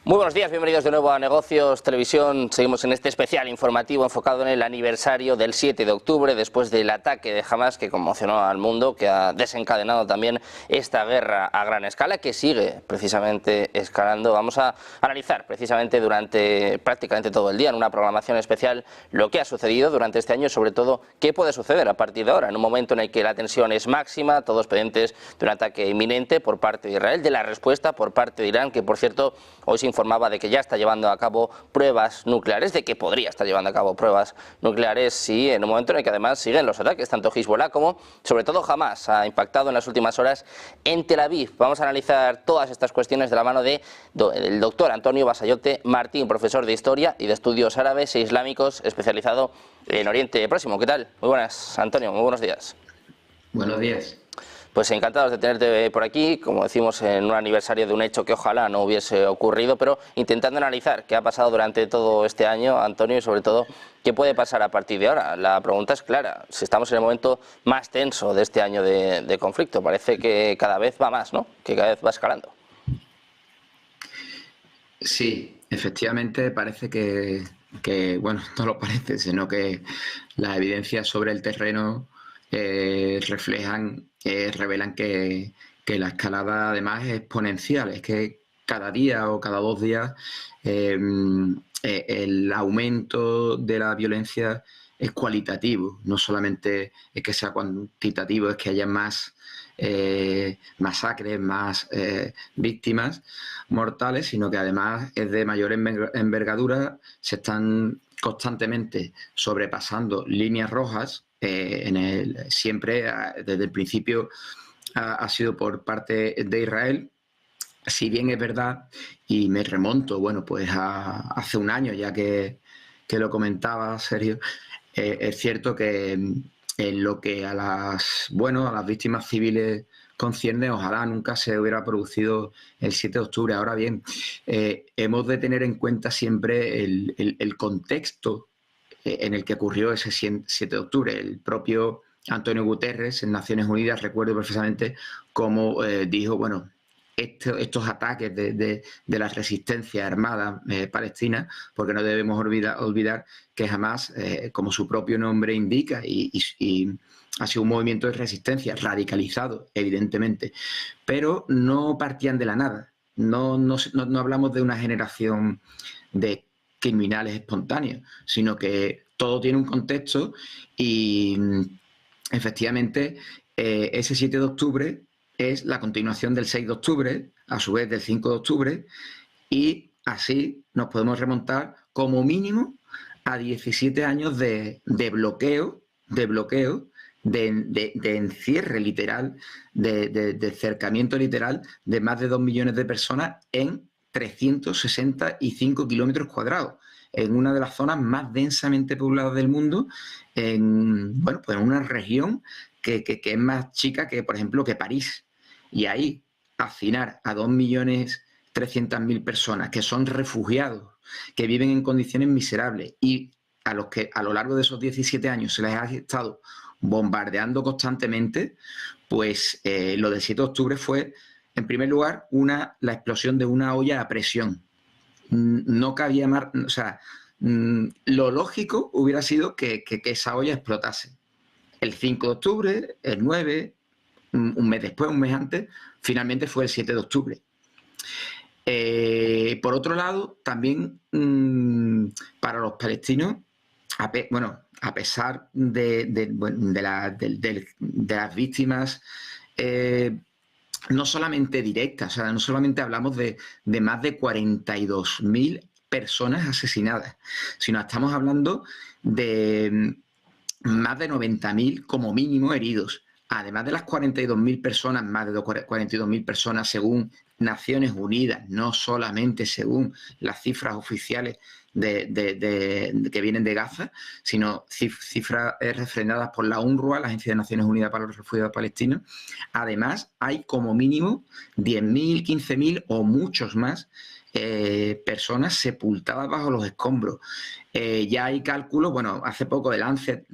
Muy buenos días, bienvenidos de nuevo a Negocios Televisión. Seguimos en este especial informativo enfocado en el aniversario del 7 de octubre, después del ataque de Hamas que conmocionó al mundo, que ha desencadenado también esta guerra a gran escala, que sigue precisamente escalando. Vamos a analizar precisamente durante prácticamente todo el día, en una programación especial, lo que ha sucedido durante este año y sobre todo qué puede suceder a partir de ahora, en un momento en el que la tensión es máxima, todos pendientes de un ataque inminente por parte de Israel, de la respuesta por parte de Irán, que por cierto hoy se informaba de que ya está llevando a cabo pruebas nucleares, de que podría estar llevando a cabo pruebas nucleares, sí, en un momento en el que además siguen los ataques, tanto Hezbollah como sobre todo Hamas ha impactado en las últimas horas en Tel Aviv. Vamos a analizar todas estas cuestiones de la mano del doctor Antonio Basayote Martín, profesor de Historia y de Estudios Árabes e Islámicos, especializado en Oriente Próximo. ¿Qué tal? Muy buenas, Antonio, muy buenos días. Buenos días. Pues encantados de tenerte por aquí, como decimos, en un aniversario de un hecho que ojalá no hubiese ocurrido, pero intentando analizar qué ha pasado durante todo este año, Antonio, y sobre todo qué puede pasar a partir de ahora. La pregunta es clara, si estamos en el momento más tenso de este año de conflicto, parece que cada vez va más, ¿no? Que cada vez va escalando. Sí, efectivamente parece bueno, no lo parece, sino que las evidencias sobre el terreno revelan que la escalada además es exponencial. Es que cada día o cada 2 días el aumento de la violencia es cualitativo. No solamente es que sea cuantitativo, es que haya más masacres, más víctimas mortales, sino que además es de mayor envergadura. Se están constantemente sobrepasando líneas rojas. Siempre, desde el principio, ha sido por parte de Israel. Si bien es verdad, y me remonto, bueno, pues hace un año ya que lo comentaba, Sergio, es cierto que en lo que a las víctimas civiles concierne, ojalá nunca se hubiera producido el 7 de octubre. Ahora bien, hemos de tener en cuenta siempre el contexto en el que ocurrió ese 7 de octubre. El propio Antonio Guterres en Naciones Unidas, recuerdo perfectamente cómo dijo, bueno, estos ataques de la resistencia armada palestina, porque no debemos olvidar que Hamas, como su propio nombre indica, y ha sido un movimiento de resistencia radicalizado, evidentemente, pero no partían de la nada. No hablamos de una generación de criminales espontáneos, sino que todo tiene un contexto y efectivamente ese 7 de octubre es la continuación del 6 de octubre, a su vez del 5 de octubre, y así nos podemos remontar como mínimo a 17 años de bloqueo, de encierre literal, de cercamiento literal de más de 2 millones de personas en 365 kilómetros cuadrados, en una de las zonas más densamente pobladas del mundo, bueno, pues en una región que es más chica que, por ejemplo, que París. Y ahí hacinar a 2.300.000 personas que son refugiados, que viven en condiciones miserables y a los que a lo largo de esos 17 años se les ha estado bombardeando constantemente, pues lo del 7 de octubre fue, en primer lugar, la explosión de una olla a presión. No cabía más, o sea, lo lógico hubiera sido que esa olla explotase. El 5 de octubre, el 9, un mes después, un mes antes, finalmente fue el 7 de octubre. Por otro lado, también para los palestinos, a pesar de las víctimas, no solamente directas, o sea, no solamente hablamos de más de 42.000 personas asesinadas, sino estamos hablando de más de 90.000 como mínimo heridos. Además de las 42.000 personas, más de 42.000 personas según Naciones Unidas, no solamente según las cifras oficiales que vienen de Gaza, sino cifras refrendadas por la UNRWA, la Agencia de Naciones Unidas para los Refugiados Palestinos. Además, hay como mínimo 10.000, 15.000 o muchos más personas sepultadas bajo los escombros. Ya hay cálculos, bueno, hace poco The Lancet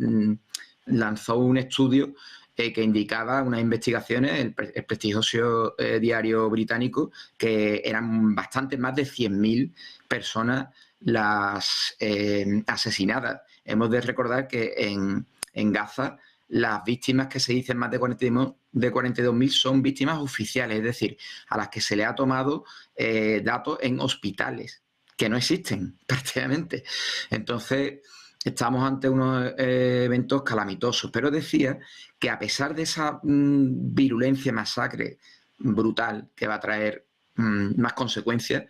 lanzó un estudio que indicaba unas investigaciones, el prestigioso diario británico, que eran bastante más de 100.000 personas las asesinadas. Hemos de recordar que en Gaza las víctimas que se dicen más de 42.000 son víctimas oficiales, es decir, a las que se le ha tomado datos en hospitales, que no existen prácticamente. Entonces, estamos ante unos eventos calamitosos, pero decía que a pesar de esa virulencia, masacre brutal que va a traer más consecuencias,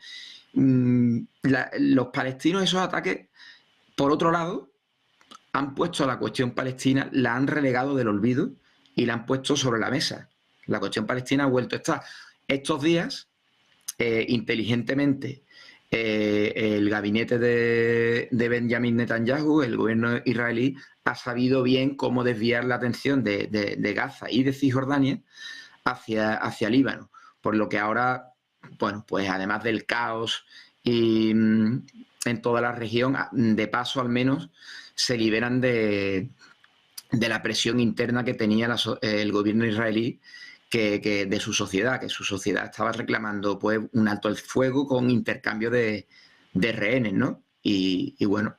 los palestinos, esos ataques, por otro lado, han puesto a la cuestión palestina, la han relegado del olvido y la han puesto sobre la mesa. La cuestión palestina ha vuelto a estar. Estos días, inteligentemente, el gabinete de Benjamin Netanyahu, el gobierno israelí, ha sabido bien cómo desviar la atención de Gaza y de Cisjordania hacia Líbano. Por lo que ahora, bueno, pues además del caos y en toda la región, de paso al menos, se liberan de la presión interna que tenía el gobierno israelí que de su sociedad, que su sociedad estaba reclamando pues un alto el fuego con intercambio de rehenes, ¿no? Y bueno,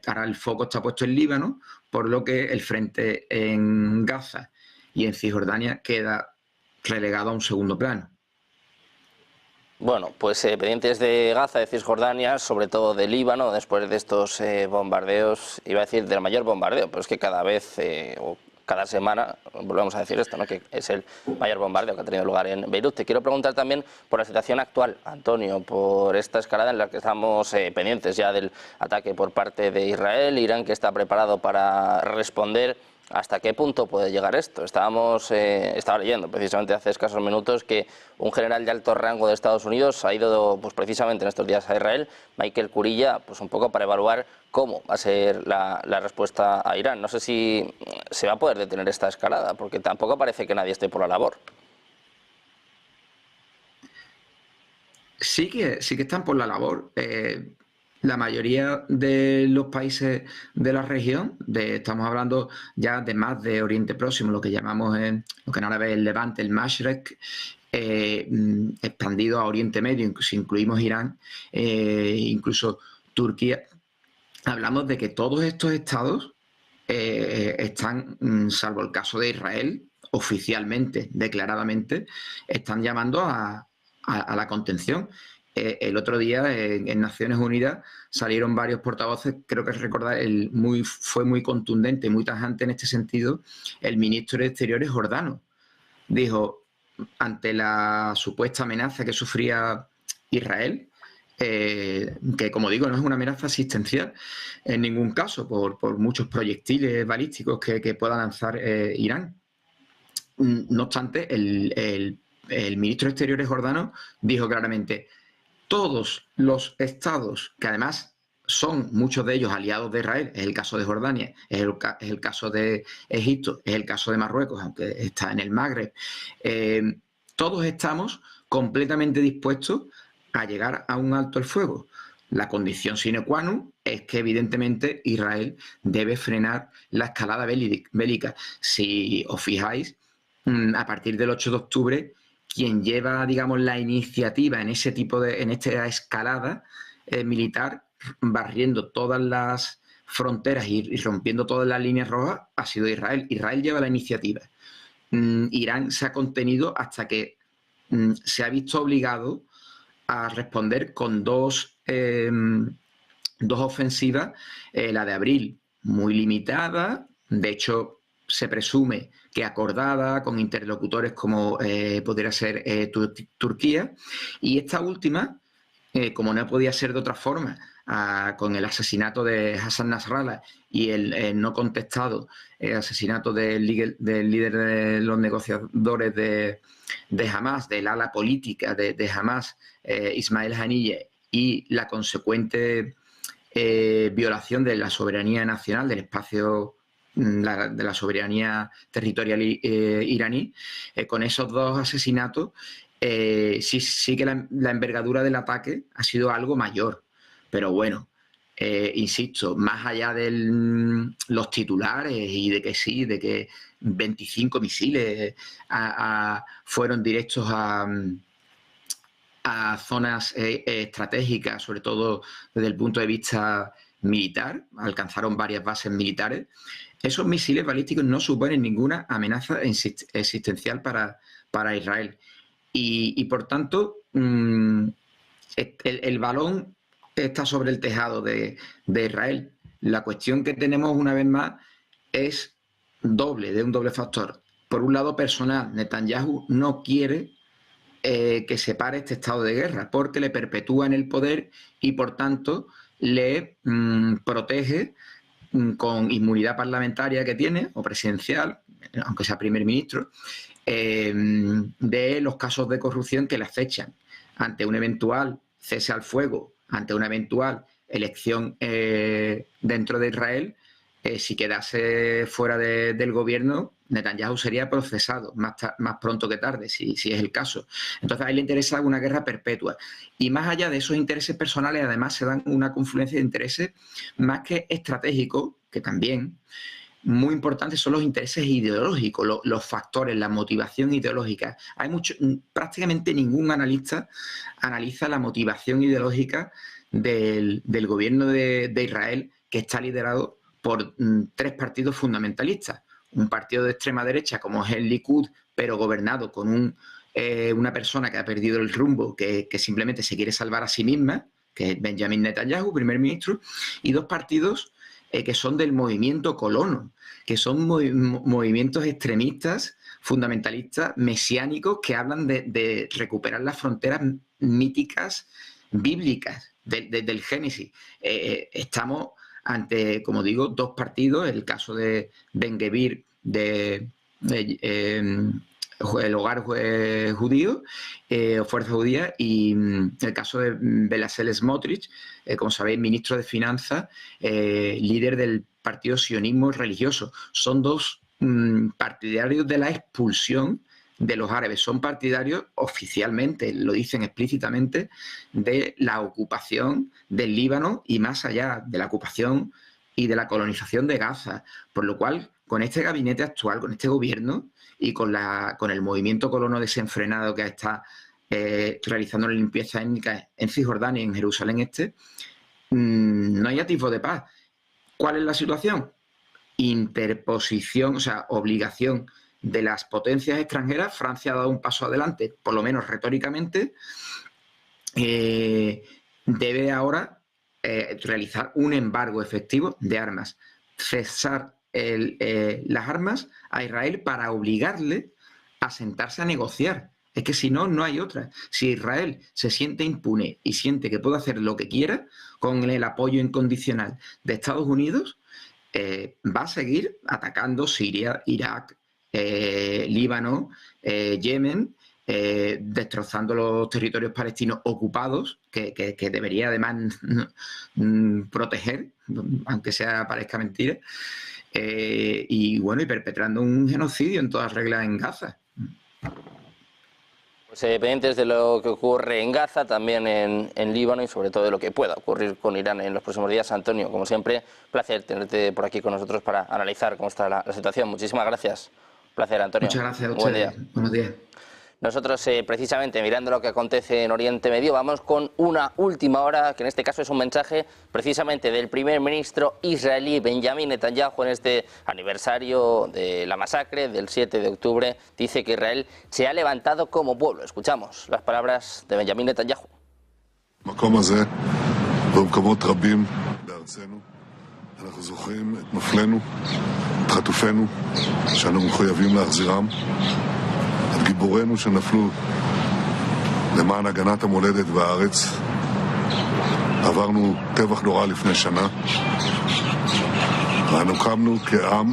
ahora el foco está puesto en Líbano, por lo que el frente en Gaza y en Cisjordania queda relegado a un segundo plano. Bueno, pues pendientes de Gaza, de Cisjordania, sobre todo de Líbano, después de estos bombardeos, iba a decir del mayor bombardeo, pero es que cada vez o cada semana volvemos a decir esto, ¿no? Que es el mayor bombardeo que ha tenido lugar en Beirut. Te quiero preguntar también por la situación actual, Antonio, por esta escalada en la que estamos pendientes ya del ataque por parte de Israel, Irán que está preparado para responder. ¿Hasta qué punto puede llegar esto? Estaba leyendo precisamente hace escasos minutos que un general de alto rango de Estados Unidos ha ido pues, precisamente en estos días a Israel, Michael Kurilla, pues un poco para evaluar cómo va a ser la respuesta a Irán. No sé si se va a poder detener esta escalada, porque tampoco parece que nadie esté por la labor. Sí que están por la labor. La mayoría de los países de la región, estamos hablando ya de más de Oriente Próximo, lo que llamamos lo que en árabe es el Levante, el Mashrek, expandido a Oriente Medio, si incluimos Irán, incluso Turquía. Hablamos de que todos estos estados están, salvo el caso de Israel, oficialmente, declaradamente, están llamando a la contención. El otro día en Naciones Unidas salieron varios portavoces, creo que recordar, fue muy contundente, muy tajante en este sentido, el ministro de Exteriores jordano. Dijo, ante la supuesta amenaza que sufría Israel, que como digo no es una amenaza asistencial en ningún caso por muchos proyectiles balísticos que pueda lanzar Irán. No obstante, el ministro de Exteriores jordano dijo claramente: todos los estados, que además son muchos de ellos aliados de Israel, es el caso de Jordania, es el caso de Egipto, es el caso de Marruecos, aunque está en el Magreb, todos estamos completamente dispuestos a llegar a un alto el fuego. La condición sine qua non es que evidentemente Israel debe frenar la escalada bélica. Si os fijáis, a partir del 8 de octubre, quien lleva, digamos, la iniciativa en esta escalada militar, barriendo todas las fronteras y rompiendo todas las líneas rojas, ha sido Israel. Israel lleva la iniciativa. Irán se ha contenido hasta que se ha visto obligado a responder con dos ofensivas, la de abril muy limitada, de hecho se presume que acordada con interlocutores como podría ser Turquía, y esta última, como no podía ser de otra forma, con el asesinato de Hassan Nasrallah y el no contestado asesinato del líder de los negociadores de Hamas, del ala política de Hamas, Ismail Haniyeh, y la consecuente violación de la soberanía nacional, del espacio de la soberanía territorial iraní, con esos dos asesinatos, sí que la envergadura del ataque ha sido algo mayor. Pero bueno, insisto, más allá de los titulares y de que sí, de que 25 misiles fueron directos a zonas estratégicas, sobre todo desde el punto de vista militar. Alcanzaron varias bases militares. Esos misiles balísticos no suponen ninguna amenaza existencial para Israel. Y por tanto, el balón está sobre el tejado de Israel. La cuestión que tenemos una vez más es de un doble factor. Por un lado, personal, Netanyahu no quiere que se pare este estado de guerra porque le perpetúa en el poder y por tanto le protege con inmunidad parlamentaria que tiene, o presidencial, aunque sea primer ministro, de los casos de corrupción que le acechan. Ante un eventual cese al fuego, ante una eventual elección dentro de Israel, si quedase fuera del gobierno, Netanyahu sería procesado más pronto que tarde, si es el caso. Entonces a él le interesa una guerra perpetua. Y más allá de esos intereses personales, además se dan una confluencia de intereses más que estratégicos, que también muy importantes son los intereses ideológicos, los factores, la motivación ideológica. Prácticamente ningún analista analiza la motivación ideológica del gobierno de Israel, que está liderado por tres partidos fundamentalistas. Un partido de extrema derecha como es el Likud, pero gobernado con una persona que ha perdido el rumbo, que simplemente se quiere salvar a sí misma, que es Benjamin Netanyahu, primer ministro, y dos partidos que son del movimiento colono, que son movimientos extremistas, fundamentalistas, mesiánicos, que hablan de recuperar las fronteras míticas bíblicas del Génesis. Estamos ante, como digo, dos partidos, el caso de Ben Gvir, el hogar judío, Fuerza Judía, y el caso de Bezalel Smotrich, como sabéis, ministro de Finanzas, líder del partido sionismo religioso. Son dos partidarios de la expulsión de los árabes, son partidarios oficialmente, lo dicen explícitamente, de la ocupación del Líbano y más allá, de la ocupación y de la colonización de Gaza. Por lo cual, con este gabinete actual, con este gobierno y con el movimiento colono desenfrenado que está realizando la limpieza étnica en Cisjordania y en Jerusalén Este, no hay atisbo de paz. ¿Cuál es la situación? Interposición, o sea, obligación de las potencias extranjeras. Francia ha dado un paso adelante, por lo menos retóricamente. Debe ahora realizar un embargo efectivo de armas, cesar las armas a Israel para obligarle a sentarse a negociar. Es que si no, no hay otra. Si Israel se siente impune y siente que puede hacer lo que quiera con el apoyo incondicional de Estados Unidos, va a seguir atacando Siria, Irak, Líbano, Yemen, destrozando los territorios palestinos ocupados, que debería además proteger, aunque parezca mentira, y perpetrando un genocidio en todas reglas en Gaza. Pues pendientes de lo que ocurre en Gaza, también en Líbano y sobre todo de lo que pueda ocurrir con Irán en los próximos días. Antonio, como siempre, placer tenerte por aquí con nosotros para analizar cómo está la situación. Muchísimas gracias. Placer, Antonio. Muchas gracias a ustedes. Buen día. Buenos días. Nosotros, precisamente mirando lo que acontece en Oriente Medio, vamos con una última hora, que en este caso es un mensaje precisamente del primer ministro israelí Benjamin Netanyahu en este aniversario de la masacre del 7 de octubre. Dice que Israel se ha levantado como pueblo. Escuchamos las palabras de Benjamin Netanyahu. במקום הזה ובמקומות רבים בארצנו אנחנו זוכרים את נופלינו, את חטופינו, שאנו מחויבים להחזירם, את גיבורינו שנפלו למען הגנת המולדת והארץ. עברנו טבח נורא לפני שנה, ואנו קמנו כעם,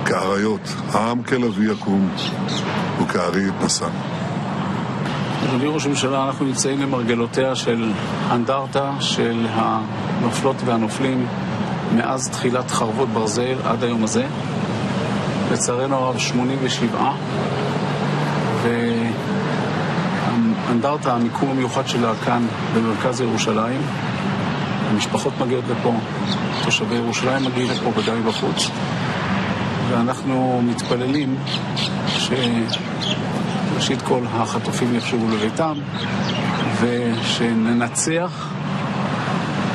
כאריות, העם כלביא יקום וכארי יתנשא. אדוני ראש הממשלה, אנחנו נמצאים למרגלותיה של אנדרטה של הנופלות והנופלים מאז תחילת חרבות ברזל עד היום הזה. לצערנו הרב 87, והאנדרטה, המיקום המיוחד שלה כאן במרכז ירושלים. המשפחות מגיעות לפה, תושבי ירושלים מגיעים לפה, ודאי בחוץ. ואנחנו מתפללים שראשית כל החטופים יחשבו לביתם ושננצח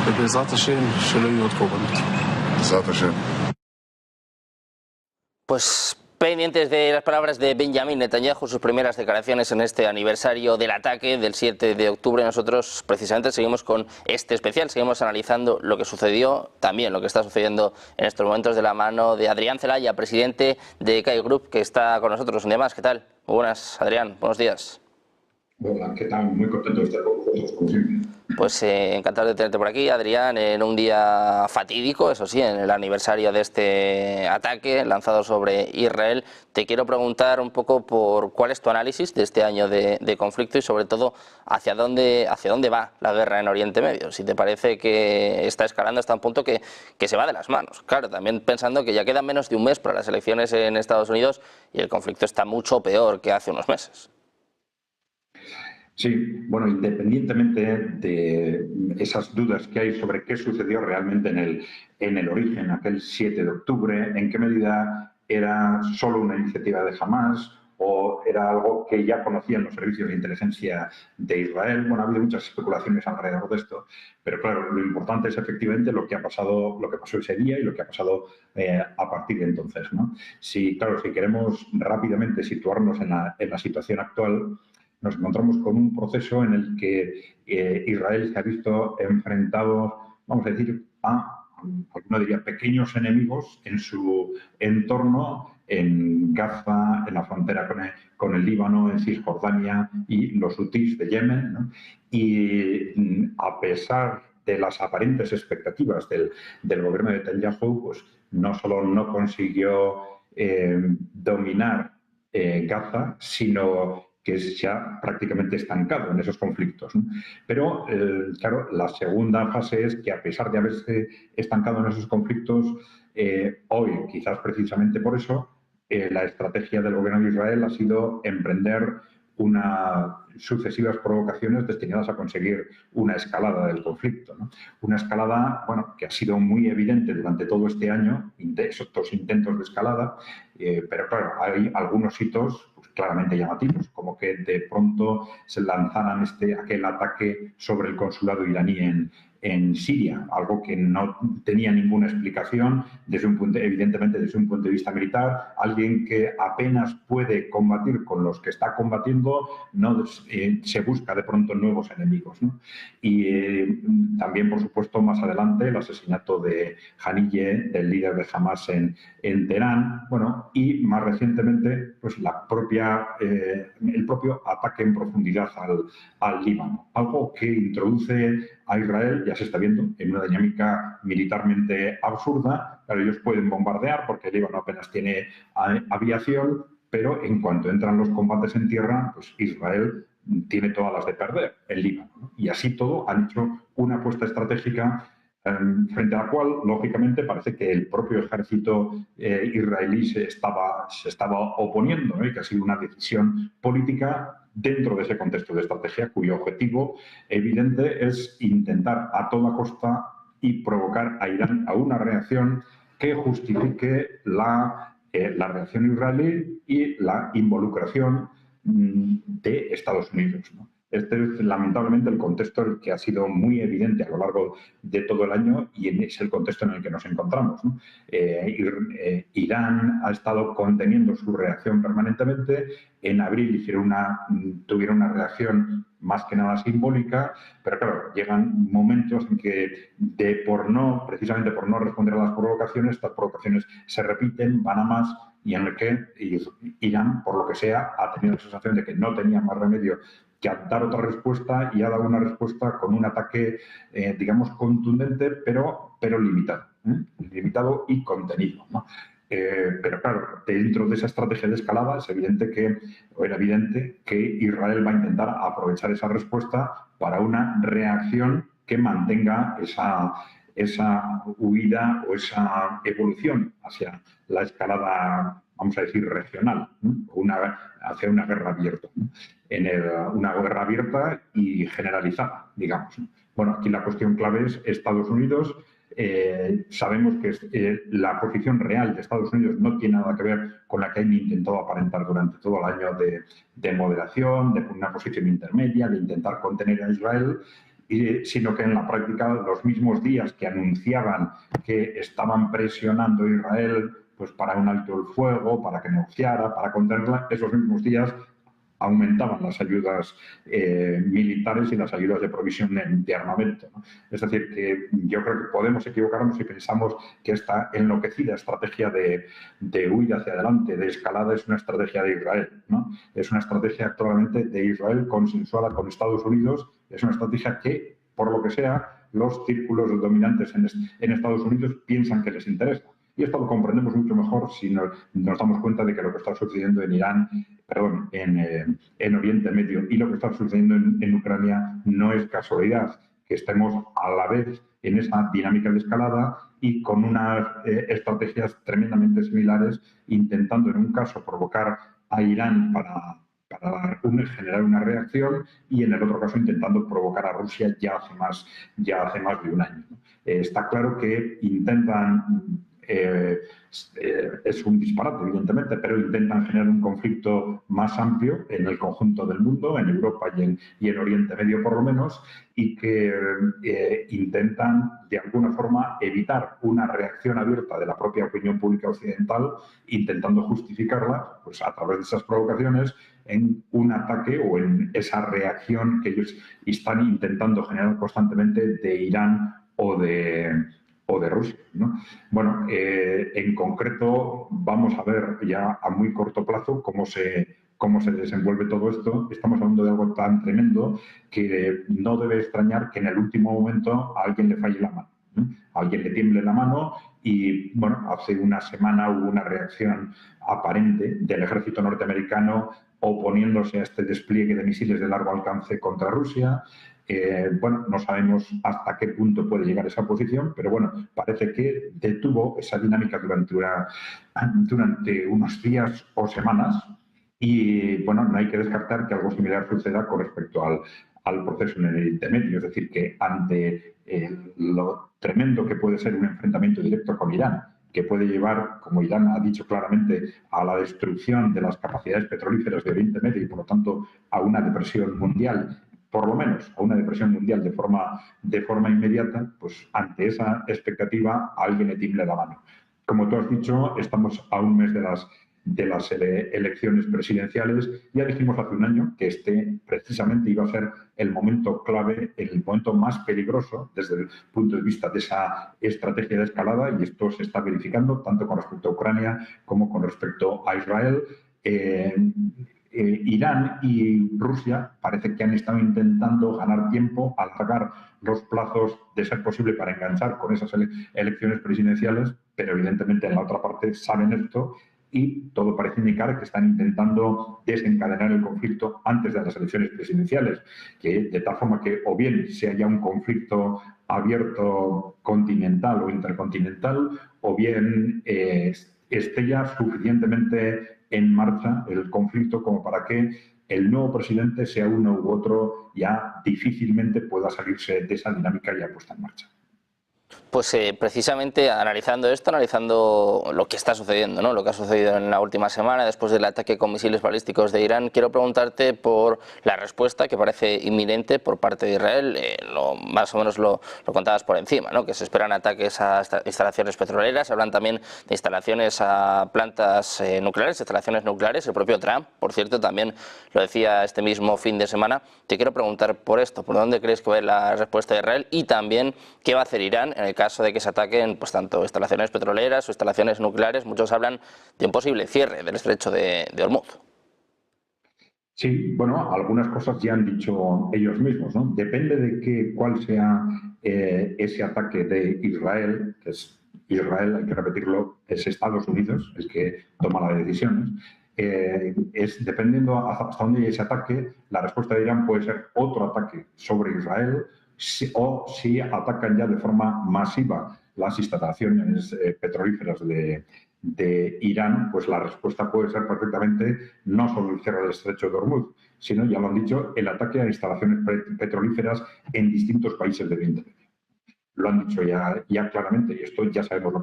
ובעזרת השם שלא יהיו עוד קורבנות. בעזרת השם. Pues pendientes de las palabras de Benjamin Netanyahu, sus primeras declaraciones en este aniversario del ataque del 7 de octubre. Nosotros precisamente seguimos con este especial, seguimos analizando lo que sucedió, también lo que está sucediendo en estos momentos de la mano de Adrián Celaya, presidente de CAI Group, que está con nosotros un día más. ¿Qué tal? Muy buenas, Adrián, buenos días. Hola, ¿qué tal? Muy contento de estar con vosotros, como siempre. Pues encantado de tenerte por aquí, Adrián, en un día fatídico, eso sí, en el aniversario de este ataque lanzado sobre Israel. Te quiero preguntar un poco por cuál es tu análisis de este año de conflicto y sobre todo hacia dónde va la guerra en Oriente Medio. Si te parece que está escalando hasta un punto que se va de las manos. Claro, también pensando que ya quedan menos de un mes para las elecciones en Estados Unidos y el conflicto está mucho peor que hace unos meses. Sí, bueno, independientemente de esas dudas que hay sobre qué sucedió realmente en el origen, aquel 7 de octubre, en qué medida era solo una iniciativa de Hamás o era algo que ya conocían los servicios de inteligencia de Israel. Bueno, ha habido muchas especulaciones alrededor de esto, pero claro, lo importante es efectivamente lo que pasó ese día y lo que ha pasado a partir de entonces, ¿no? Si queremos rápidamente situarnos en la situación actual, nos encontramos con un proceso en el que Israel se ha visto enfrentado, vamos a decir, a, alguno diría, pequeños enemigos en su entorno, en Gaza, en la frontera con el Líbano, en Cisjordania y los hutíes de Yemen, ¿no? Y a pesar de las aparentes expectativas del gobierno de Netanyahu, pues no solo no consiguió dominar Gaza, sino que es ya prácticamente estancado en esos conflictos, ¿no? Pero, claro, la segunda fase es que a pesar de haberse estancado en esos conflictos, hoy, quizás precisamente por eso, la estrategia del gobierno de Israel ha sido emprender sucesivas provocaciones destinadas a conseguir una escalada del conflicto, ¿no? Una escalada, bueno, que ha sido muy evidente durante todo este año, estos intentos de escalada, pero claro, hay algunos hitos pues, claramente llamativos, como que de pronto se lanzaran aquel ataque sobre el consulado iraní en Siria, algo que no tenía ninguna explicación, evidentemente desde un punto de vista militar. Alguien que apenas puede combatir con los que está combatiendo, no se busca de pronto nuevos enemigos, ¿no? Y también, por supuesto, más adelante, el asesinato de Haniyeh, del líder de Hamás en Teherán, bueno, y más recientemente, pues el propio ataque en profundidad al Líbano, algo que introduce a Israel, ya se está viendo, en una dinámica militarmente absurda. Claro, ellos pueden bombardear porque el Líbano apenas tiene aviación, pero en cuanto entran los combates en tierra, pues Israel tiene todas las de perder, el Líbano, ¿no? Y así todo han hecho una apuesta estratégica frente a la cual, lógicamente, parece que el propio ejército israelí se estaba oponiendo, ¿no? Y que ha sido una decisión política dentro de ese contexto de estrategia, cuyo objetivo evidente es intentar a toda costa y provocar a Irán a una reacción que justifique la reacción israelí y la involucración de Estados Unidos, ¿no? Este es lamentablemente el contexto el que ha sido muy evidente a lo largo de todo el año y es el contexto en el que nos encontramos, ¿no? Irán ha estado conteniendo su reacción permanentemente. En abril tuvieron una reacción más que nada simbólica, pero claro, llegan momentos en que precisamente por no responder a las provocaciones, estas provocaciones se repiten, van a más, y en el que Irán, por lo que sea, ha tenido la sensación de que no tenía más remedio que dar otra respuesta y ha dado una respuesta con un ataque, digamos, contundente, pero limitado y contenido, ¿no? Pero claro, dentro de esa estrategia de escalada era evidente que Israel va a intentar aprovechar esa respuesta para una reacción que mantenga esa huida o esa evolución hacia la escalada, vamos a decir, regional, ¿no? Hacia una guerra abierta, ¿no? Una guerra abierta y generalizada, digamos, ¿no? Bueno, aquí la cuestión clave es Estados Unidos, Sabemos que la posición real de Estados Unidos no tiene nada que ver con la que han intentado aparentar durante todo el año de moderación, de una posición intermedia, de intentar contener a Israel, sino que en la práctica los mismos días que anunciaban que estaban presionando a Israel pues para un alto el fuego, para que negociara, para contenerla, esos mismos días aumentaban las ayudas militares y las ayudas de provisión de armamento, ¿no? Es decir, que yo creo que podemos equivocarnos si pensamos que esta enloquecida estrategia de huida hacia adelante, de escalada, es una estrategia de Israel, ¿no? Es una estrategia claramente de Israel consensuada con Estados Unidos, es una estrategia que, por lo que sea, los círculos dominantes en Estados Unidos piensan que les interesa. Y esto lo comprendemos mucho mejor si nos damos cuenta de que lo que está sucediendo en Irán, perdón, en Oriente Medio y lo que está sucediendo en Ucrania no es casualidad, que estemos a la vez en esa dinámica de escalada y con unas estrategias tremendamente similares, intentando en un caso provocar a Irán para generar una reacción y en el otro caso intentando provocar a Rusia ya hace más de un año, ¿no? Está claro que intentan... es un disparate, evidentemente, pero intentan generar un conflicto más amplio en el conjunto del mundo, en Europa y en Oriente Medio por lo menos, y que intentan de alguna forma evitar una reacción abierta de la propia opinión pública occidental, intentando justificarla pues, a través de esas provocaciones en un ataque o en esa reacción que ellos están intentando generar constantemente de Irán o de Rusia, ¿no? Bueno, en concreto vamos a ver ya a muy corto plazo cómo se desenvuelve todo esto. Estamos hablando de algo tan tremendo que no debe extrañar que en el último momento a alguien le falle la mano, ¿no? A alguien le tiemble la mano y, bueno, hace una semana hubo una reacción aparente del ejército norteamericano oponiéndose a este despliegue de misiles de largo alcance contra Rusia. Bueno, no sabemos hasta qué punto puede llegar esa posición, pero bueno, parece que detuvo esa dinámica durante unos días o semanas y, bueno, no hay que descartar que algo similar suceda con respecto al proceso en el Oriente Medio, es decir, que ante lo tremendo que puede ser un enfrentamiento directo con Irán, que puede llevar, como Irán ha dicho claramente, a la destrucción de las capacidades petrolíferas de Oriente Medio y, por lo tanto, a una depresión mundial, por lo menos a una depresión mundial de forma inmediata, pues ante esa expectativa a alguien le tiembla la mano. Como tú has dicho, estamos a un mes de las elecciones presidenciales. Ya dijimos hace un año que este precisamente iba a ser el momento clave, el momento más peligroso desde el punto de vista de esa estrategia de escalada, y esto se está verificando tanto con respecto a Ucrania como con respecto a Israel. Irán y Rusia parece que han estado intentando ganar tiempo, alargar los plazos de ser posible para enganchar con esas elecciones presidenciales, pero evidentemente en la otra parte saben esto y todo parece indicar que están intentando desencadenar el conflicto antes de las elecciones presidenciales, que de tal forma que o bien sea ya un conflicto abierto continental o intercontinental, o bien esté ya suficientemente en marcha el conflicto como para que el nuevo presidente, sea uno u otro, ya difícilmente pueda salirse de esa dinámica ya puesta en marcha. Pues precisamente analizando esto, analizando lo que está sucediendo, ¿no? Lo que ha sucedido en la última semana después del ataque con misiles balísticos de Irán, quiero preguntarte por la respuesta que parece inminente por parte de Israel. Más o menos lo contabas por encima, ¿no? Que se esperan ataques a instalaciones petroleras, se hablan también de instalaciones a plantas nucleares, instalaciones nucleares. El propio Trump, por cierto, también lo decía este mismo fin de semana. Te quiero preguntar por esto, ¿por dónde crees que va la respuesta de Israel? Y también, ¿qué va a hacer Irán en el caso de que se ataquen pues tanto instalaciones petroleras o instalaciones nucleares? Muchos hablan de un posible cierre del estrecho de Hormuz. Sí, bueno, algunas cosas ya han dicho ellos mismos, ¿no? Depende de cuál sea ese ataque de Israel, que es Israel, hay que repetirlo, es Estados Unidos el que toma las decisiones. Dependiendo hasta dónde ese ataque, la respuesta de Irán puede ser otro ataque sobre Israel, o si atacan ya de forma masiva las instalaciones petrolíferas de Irán, pues la respuesta puede ser perfectamente no solo el cierre del estrecho de Hormuz, sino, ya lo han dicho, el ataque a instalaciones petrolíferas en distintos países de Oriente Medio. lo han dicho ya claramente, y esto ya sabemos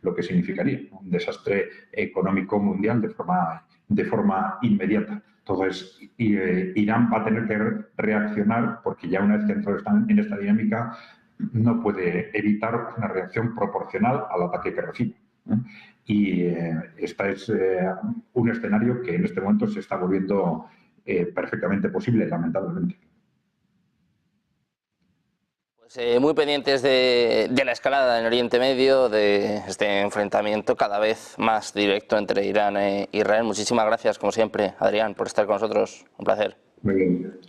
lo que significaría, ¿no? Un desastre económico mundial de forma inmediata. Entonces, Irán va a tener que reaccionar, porque ya una vez que entró en esta dinámica, no puede evitar una reacción proporcional al ataque que recibe, ¿no? Y este es un escenario que en este momento se está volviendo perfectamente posible, lamentablemente. Muy pendientes de la escalada en Oriente Medio, de este enfrentamiento cada vez más directo entre Irán e Israel. Muchísimas gracias, como siempre, Adrián, por estar con nosotros. Un placer. Muy bien.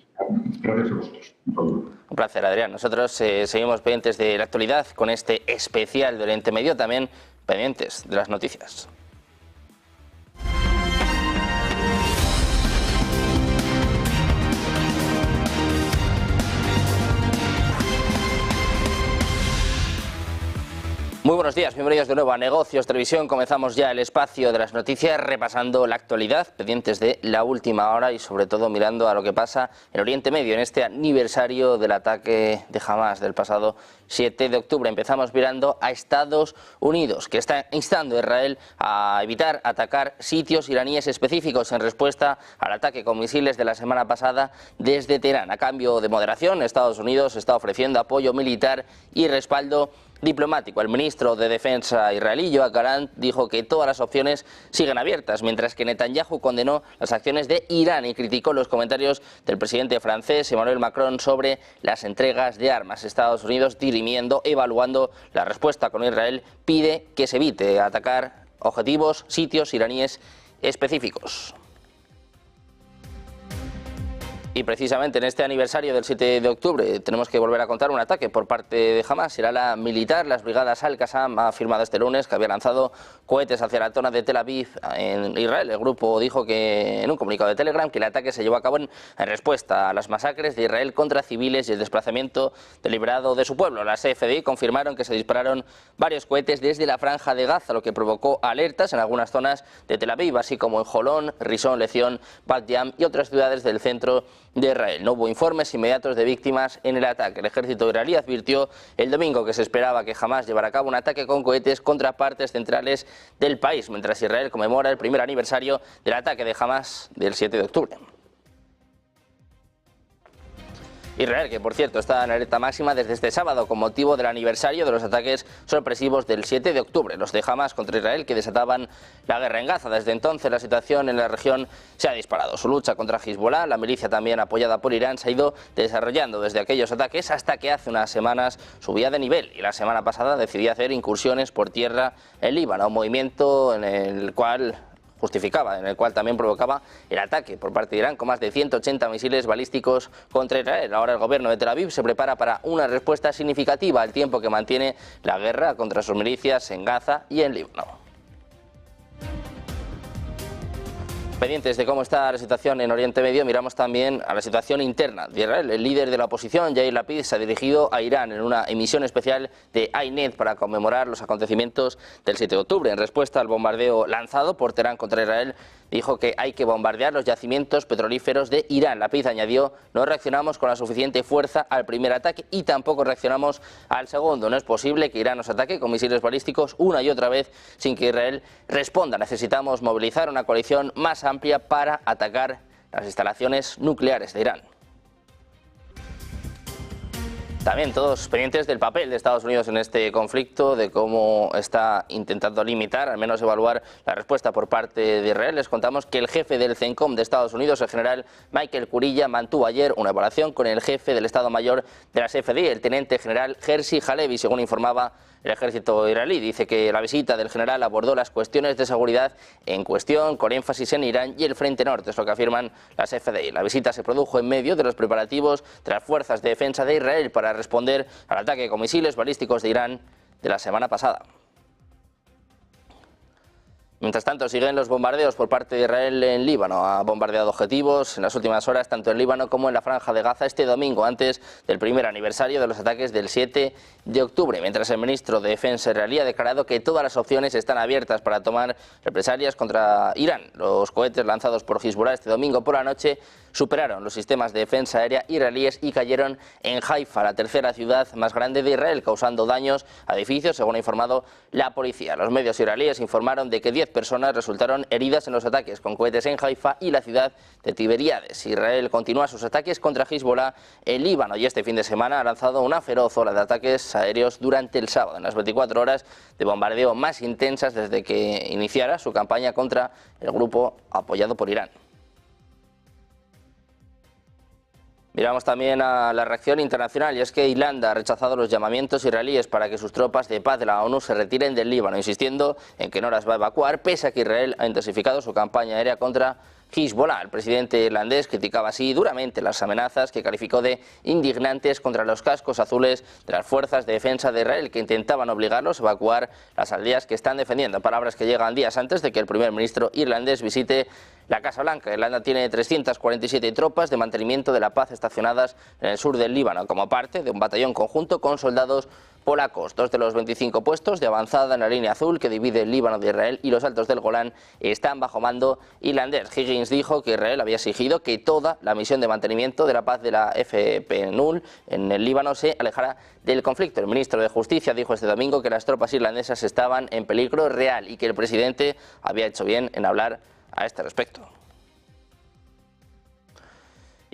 Gracias a vosotros. Un placer, Adrián. Nosotros seguimos pendientes de la actualidad con este especial de Oriente Medio, también pendientes de las noticias. Muy buenos días, bienvenidos de nuevo a Negocios Televisión. Comenzamos ya el espacio de las noticias repasando la actualidad, pendientes de la última hora y sobre todo mirando a lo que pasa en Oriente Medio en este aniversario del ataque de Hamás del pasado 7 de octubre. Empezamos mirando a Estados Unidos, que está instando a Israel a evitar atacar sitios iraníes específicos en respuesta al ataque con misiles de la semana pasada desde Teherán. A cambio de moderación, Estados Unidos está ofreciendo apoyo militar y respaldo diplomático. El ministro de Defensa israelí, Yoav Gallant, dijo que todas las opciones siguen abiertas, mientras que Netanyahu condenó las acciones de Irán y criticó los comentarios del presidente francés Emmanuel Macron sobre las entregas de armas. Estados Unidos, dirimiendo, evaluando la respuesta con Israel, pide que se evite atacar objetivos, sitios iraníes específicos. Y precisamente en este aniversario del 7 de octubre tenemos que volver a contar un ataque por parte de Hamás. Será la militar, las brigadas Al-Qassam ha afirmado este lunes que había lanzado cohetes hacia la zona de Tel Aviv en Israel. El grupo dijo que en un comunicado de Telegram que el ataque se llevó a cabo en respuesta a las masacres de Israel contra civiles y el desplazamiento deliberado de su pueblo. Las CFDI confirmaron que se dispararon varios cohetes desde la franja de Gaza, lo que provocó alertas en algunas zonas de Tel Aviv, así como en Holón, Rishon LeZion, Bat Yam y otras ciudades del centro de Israel. No hubo informes inmediatos de víctimas en el ataque. El ejército israelí advirtió el domingo que se esperaba que Hamás llevara a cabo un ataque con cohetes contra partes centrales del país, mientras Israel conmemora el primer aniversario del ataque de Hamás del 7 de octubre. Israel, que por cierto está en alerta máxima desde este sábado con motivo del aniversario de los ataques sorpresivos del 7 de octubre, los de Hamás contra Israel, que desataban la guerra en Gaza. Desde entonces la situación en la región se ha disparado. Su lucha contra Hezbollah, la milicia también apoyada por Irán, se ha ido desarrollando desde aquellos ataques hasta que hace unas semanas subía de nivel y la semana pasada decidió hacer incursiones por tierra en Líbano, un movimiento en el cual también provocaba el ataque por parte de Irán con más de 180 misiles balísticos contra Israel. Ahora el gobierno de Tel Aviv se prepara para una respuesta significativa al tiempo que mantiene la guerra contra sus milicias en Gaza y en Líbano. Pendientes de cómo está la situación en Oriente Medio, miramos también a la situación interna de Israel. El líder de la oposición, Yair Lapid, se ha dirigido a Irán en una emisión especial de Ynet para conmemorar los acontecimientos del 7 de octubre. En respuesta al bombardeo lanzado por Teherán contra Israel, dijo que hay que bombardear los yacimientos petrolíferos de Irán. Lapid añadió: no reaccionamos con la suficiente fuerza al primer ataque y tampoco reaccionamos al segundo. No es posible que Irán nos ataque con misiles balísticos una y otra vez sin que Israel responda. Necesitamos movilizar una coalición más amplia para atacar las instalaciones nucleares de Irán. También todos pendientes del papel de Estados Unidos en este conflicto, de cómo está intentando limitar, al menos evaluar la respuesta por parte de Israel. Les contamos que el jefe del CENTCOM de Estados Unidos, el general Michael Kurilla, mantuvo ayer una evaluación con el jefe del Estado Mayor de las FDI, el teniente general Herzi Halevi, según informaba el ejército israelí. Dice que la visita del general abordó las cuestiones de seguridad en cuestión, con énfasis en Irán y el Frente Norte, es lo que afirman las FDI. La visita se produjo en medio de los preparativos de las fuerzas de defensa de Israel para responder al ataque con misiles balísticos de Irán de la semana pasada. Mientras tanto, siguen los bombardeos por parte de Israel en Líbano. Ha bombardeado objetivos en las últimas horas, tanto en Líbano como en la Franja de Gaza, este domingo, antes del primer aniversario de los ataques del 7 de octubre, mientras el ministro de Defensa israelí ha declarado que todas las opciones están abiertas para tomar represalias contra Irán. Los cohetes lanzados por Hezbollah este domingo por la noche superaron los sistemas de defensa aérea israelíes y cayeron en Haifa, la tercera ciudad más grande de Israel, causando daños a edificios, según ha informado la policía. Los medios israelíes informaron de que 10 personas resultaron heridas en los ataques con cohetes en Haifa y la ciudad de Tiberíades. Israel continúa sus ataques contra Hezbollah en Líbano y este fin de semana ha lanzado una feroz ola de ataques aéreos durante el sábado, en las 24 horas de bombardeo más intensas desde que iniciara su campaña contra el grupo apoyado por Irán. Miramos también a la reacción internacional, y es que Irlanda ha rechazado los llamamientos israelíes para que sus tropas de paz de la ONU se retiren del Líbano, insistiendo en que no las va a evacuar, pese a que Israel ha intensificado su campaña aérea contra Hezbollah. El presidente irlandés criticaba así duramente las amenazas que calificó de indignantes contra los cascos azules de las fuerzas de defensa de Israel, que intentaban obligarlos a evacuar las aldeas que están defendiendo. Palabras que llegan días antes de que el primer ministro irlandés visite la Casa Blanca. Irlanda tiene 347 tropas de mantenimiento de la paz estacionadas en el sur del Líbano, como parte de un batallón conjunto con soldados polacos. 2 de los 25 puestos de avanzada en la línea azul que divide el Líbano de Israel y los altos del Golán están bajo mando irlandés. Higgins dijo que Israel había exigido que toda la misión de mantenimiento de la paz de la FPNUL en el Líbano se alejara del conflicto. El ministro de Justicia dijo este domingo que las tropas irlandesas estaban en peligro real y que el presidente había hecho bien en hablar a este respecto.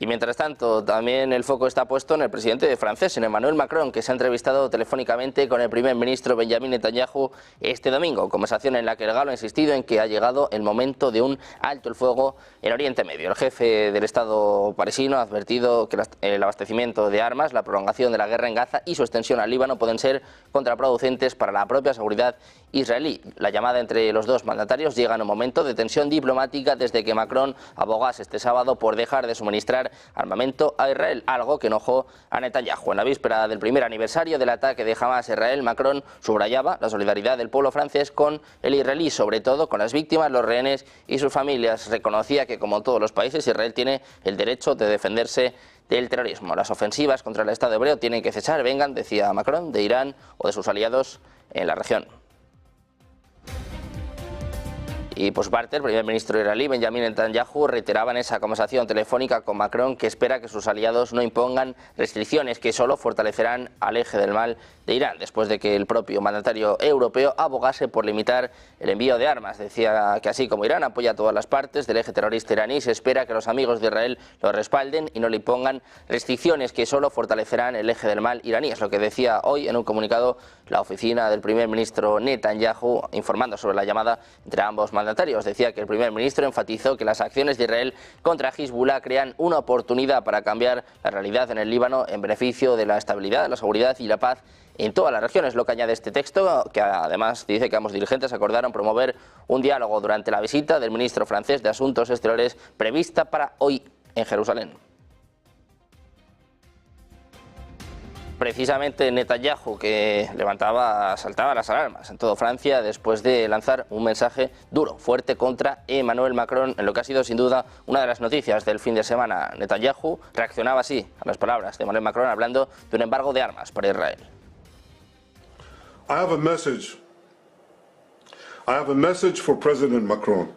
Y mientras tanto, también el foco está puesto en el presidente francés, en Emmanuel Macron, que se ha entrevistado telefónicamente con el primer ministro Benjamin Netanyahu este domingo, conversación en la que el galo ha insistido en que ha llegado el momento de un alto el fuego en Oriente Medio. El jefe del Estado parisino ha advertido que el abastecimiento de armas, la prolongación de la guerra en Gaza y su extensión al Líbano pueden ser contraproducentes para la propia seguridad israelí. La llamada entre los dos mandatarios llega en un momento de tensión diplomática desde que Macron abogase este sábado por dejar de suministrar armamento a Israel, algo que enojó a Netanyahu. En la víspera del primer aniversario del ataque de Hamas a Israel, Macron subrayaba la solidaridad del pueblo francés con el israelí, sobre todo con las víctimas, los rehenes y sus familias. Reconocía que, como todos los países, Israel tiene el derecho de defenderse del terrorismo. Las ofensivas contra el Estado hebreo tienen que cesar, vengan, decía Macron, de Irán o de sus aliados en la región. Y por su parte, el primer ministro israelí, Benjamin Netanyahu, reiteraba en esa conversación telefónica con Macron que espera que sus aliados no impongan restricciones que solo fortalecerán al eje del mal de Irán, después de que el propio mandatario europeo abogase por limitar el envío de armas. Decía que así como Irán apoya a todas las partes del eje terrorista iraní, se espera que los amigos de Israel lo respalden y no le impongan restricciones que solo fortalecerán el eje del mal iraní. Es lo que decía hoy en un comunicado la oficina del primer ministro Netanyahu, informando sobre la llamada entre ambos mandatarios. Decía que el primer ministro enfatizó que las acciones de Israel contra Hezbollah crean una oportunidad para cambiar la realidad en el Líbano en beneficio de la estabilidad, la seguridad y la paz en todas las regiones. Lo que añade este texto, que además dice que ambos dirigentes acordaron promover un diálogo durante la visita del ministro francés de Asuntos Exteriores prevista para hoy en Jerusalén. Precisamente Netanyahu, que saltaba las alarmas en toda Francia después de lanzar un mensaje duro, fuerte contra Emmanuel Macron, en lo que ha sido sin duda una de las noticias del fin de semana. Netanyahu reaccionaba así a las palabras de Emmanuel Macron, hablando de un embargo de armas para Israel. I have a message. I have a message for President Macron.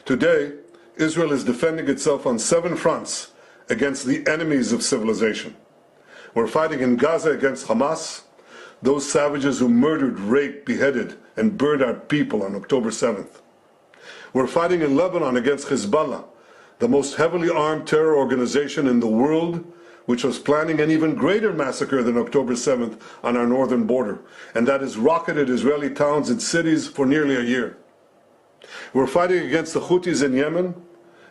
Today, Israel is defending itself on 7 fronts against the enemies of civilization. We're fighting in Gaza against Hamas, those savages who murdered, raped, beheaded, and burned our people on October 7th. We're fighting in Lebanon against Hezbollah, the most heavily armed terror organization in the world, which was planning an even greater massacre than October 7th on our northern border, and that has rocketed Israeli towns and cities for nearly a year. We're fighting against the Houthis in Yemen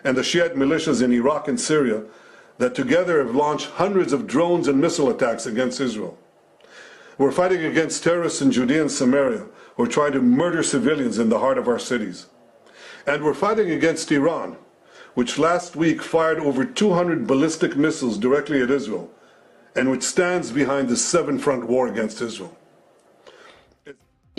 and the Shiite militias in Iraq and Syria that together have launched hundreds of drones and missile attacks against Israel. We're fighting against terrorists in Judea and Samaria who are trying to murder civilians in the heart of our cities. And we're fighting against Iran, which last week fired over 200 ballistic missiles directly at Israel, and which stands behind the 7-front war against Israel.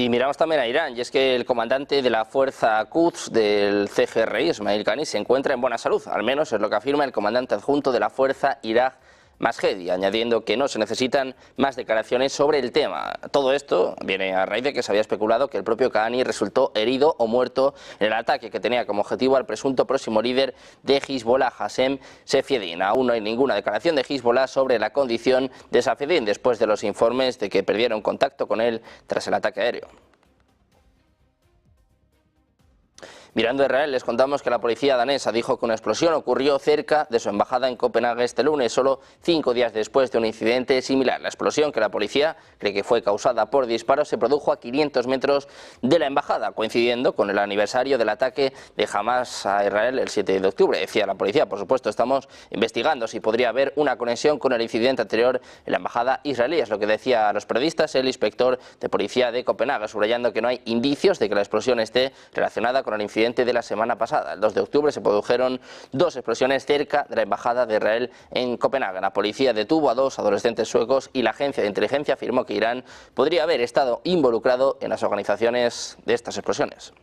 Y miramos también a Irán, y es que el comandante de la fuerza Quds del CGRI, Ismail Qani, se encuentra en buena salud, al menos es lo que afirma el comandante adjunto de la fuerza Iraq Mashhedi, añadiendo que no se necesitan más declaraciones sobre el tema. Todo esto viene a raíz de que se había especulado que el propio Qani resultó herido o muerto en el ataque que tenía como objetivo al presunto próximo líder de Hezbollah, Hassem Sefieddin. Aún no hay ninguna declaración de Hezbollah sobre la condición de Sefieddin después de los informes de que perdieron contacto con él tras el ataque aéreo. Mirando a Israel, les contamos que la policía danesa dijo que una explosión ocurrió cerca de su embajada en Copenhague este lunes, solo 5 días después de un incidente similar. La explosión, que la policía cree que fue causada por disparos, se produjo a 500 metros de la embajada, coincidiendo con el aniversario del ataque de Hamas a Israel el 7 de octubre. Decía la policía, por supuesto, estamos investigando si podría haber una conexión con el incidente anterior en la embajada israelí. Es lo que decía a los periodistas el inspector de policía de Copenhague, subrayando que no hay indicios de que la explosión esté relacionada con el incidente de la semana pasada. El 2 de octubre se produjeron 2 explosiones cerca de la embajada de Israel en Copenhague. La policía detuvo a 2 adolescentes suecos y la agencia de inteligencia afirmó que Irán podría haber estado involucrado en las organizaciones de estas explosiones.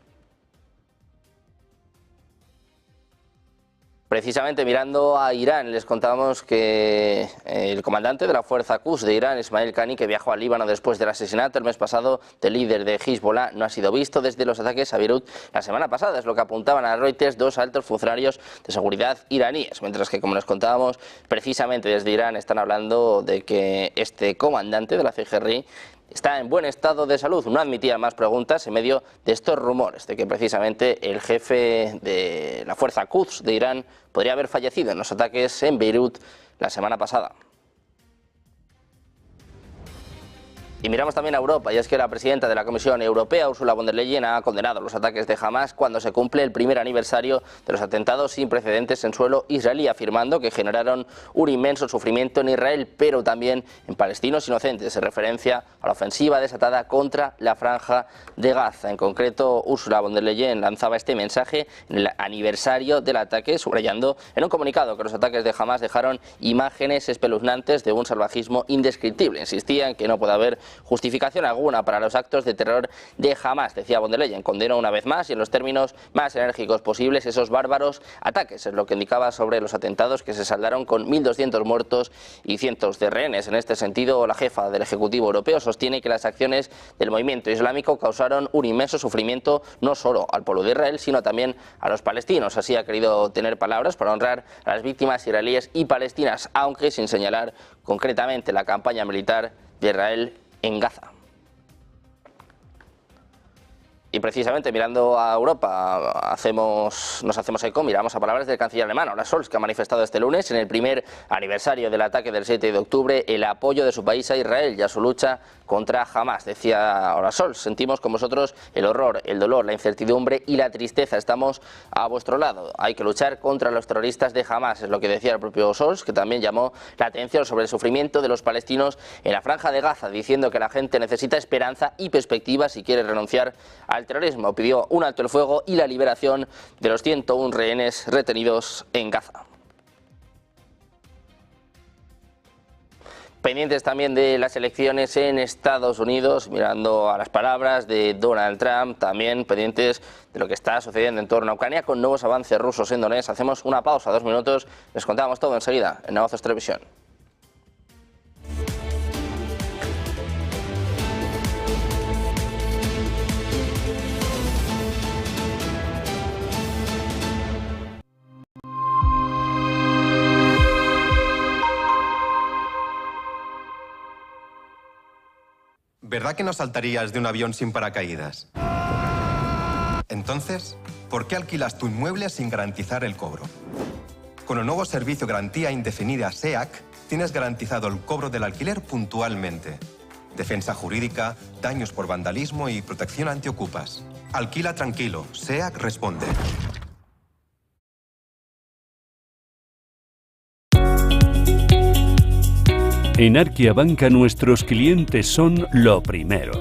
Precisamente mirando a Irán, les contamos que el comandante de la fuerza Quds de Irán, Ismail Qani, que viajó al Líbano después del asesinato el mes pasado del líder de Hezbollah, no ha sido visto desde los ataques a Beirut la semana pasada. Es lo que apuntaban a Reuters 2 altos funcionarios de seguridad iraníes. Mientras que, como les contábamos, precisamente desde Irán están hablando de que este comandante de la CGRI está en buen estado de salud. No admitía más preguntas en medio de estos rumores de que precisamente el jefe de la fuerza Quds de Irán podría haber fallecido en los ataques en Beirut la semana pasada. Y miramos también a Europa, y es que la presidenta de la Comisión Europea, Ursula von der Leyen, ha condenado los ataques de Hamas cuando se cumple el primer aniversario de los atentados sin precedentes en suelo israelí, afirmando que generaron un inmenso sufrimiento en Israel, pero también en palestinos inocentes, en referencia a la ofensiva desatada contra la Franja de Gaza. En concreto, Ursula von der Leyen lanzaba este mensaje en el aniversario del ataque, subrayando en un comunicado que los ataques de Hamas dejaron imágenes espeluznantes de un salvajismo indescriptible. Insistía en que no puede haber justificación alguna para los actos de terror de Hamas, decía von der Leyen. Condenó una vez más y en los términos más enérgicos posibles esos bárbaros ataques. Es lo que indicaba sobre los atentados que se saldaron con 1.200 muertos y cientos de rehenes. En este sentido, la jefa del Ejecutivo Europeo sostiene que las acciones del movimiento islámico causaron un inmenso sufrimiento no solo al pueblo de Israel, sino también a los palestinos. Así ha querido tener palabras para honrar a las víctimas israelíes y palestinas, aunque sin señalar concretamente la campaña militar de Israel en Gaza. Y precisamente mirando a Europa nos hacemos eco, miramos a palabras del canciller alemán Olaf Scholz, que ha manifestado este lunes, en el primer aniversario del ataque del 7 de octubre, el apoyo de su país a Israel y a su lucha contra Hamas. Decía Olaf Scholz: sentimos con vosotros el horror, el dolor, la incertidumbre y la tristeza. Estamos a vuestro lado. Hay que luchar contra los terroristas de Hamas. Es lo que decía el propio Scholz, que también llamó la atención sobre el sufrimiento de los palestinos en la Franja de Gaza, diciendo que la gente necesita esperanza y perspectiva si quiere renunciar al terrorismo. Pidió un alto el fuego y la liberación de los 101 rehenes retenidos en Gaza. Pendientes también de las elecciones en Estados Unidos, mirando a las palabras de Donald Trump, también pendientes de lo que está sucediendo en torno a Ucrania con nuevos avances rusos en Donetsk. Hacemos una pausa, 2 minutos, les contamos todo enseguida en Negocios Televisión. ¿Verdad que no saltarías de un avión sin paracaídas? Entonces, ¿por qué alquilas tu inmueble sin garantizar el cobro? Con el nuevo servicio Garantía Indefinida SEAC, tienes garantizado el cobro del alquiler puntualmente. Defensa jurídica, daños por vandalismo y protección antiocupas. Alquila tranquilo, SEAC responde. En Arquia Banca nuestros clientes son lo primero.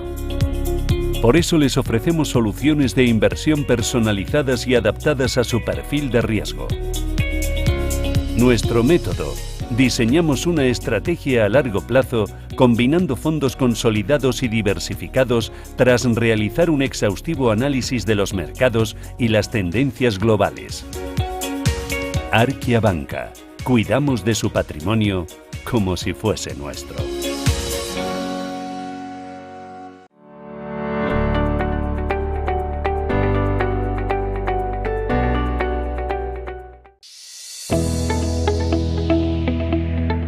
Por eso les ofrecemos soluciones de inversión personalizadas y adaptadas a su perfil de riesgo. Nuestro método: diseñamos una estrategia a largo plazo combinando fondos consolidados y diversificados tras realizar un exhaustivo análisis de los mercados y las tendencias globales. Arquia Banca. Cuidamos de su patrimonio como si fuese nuestro.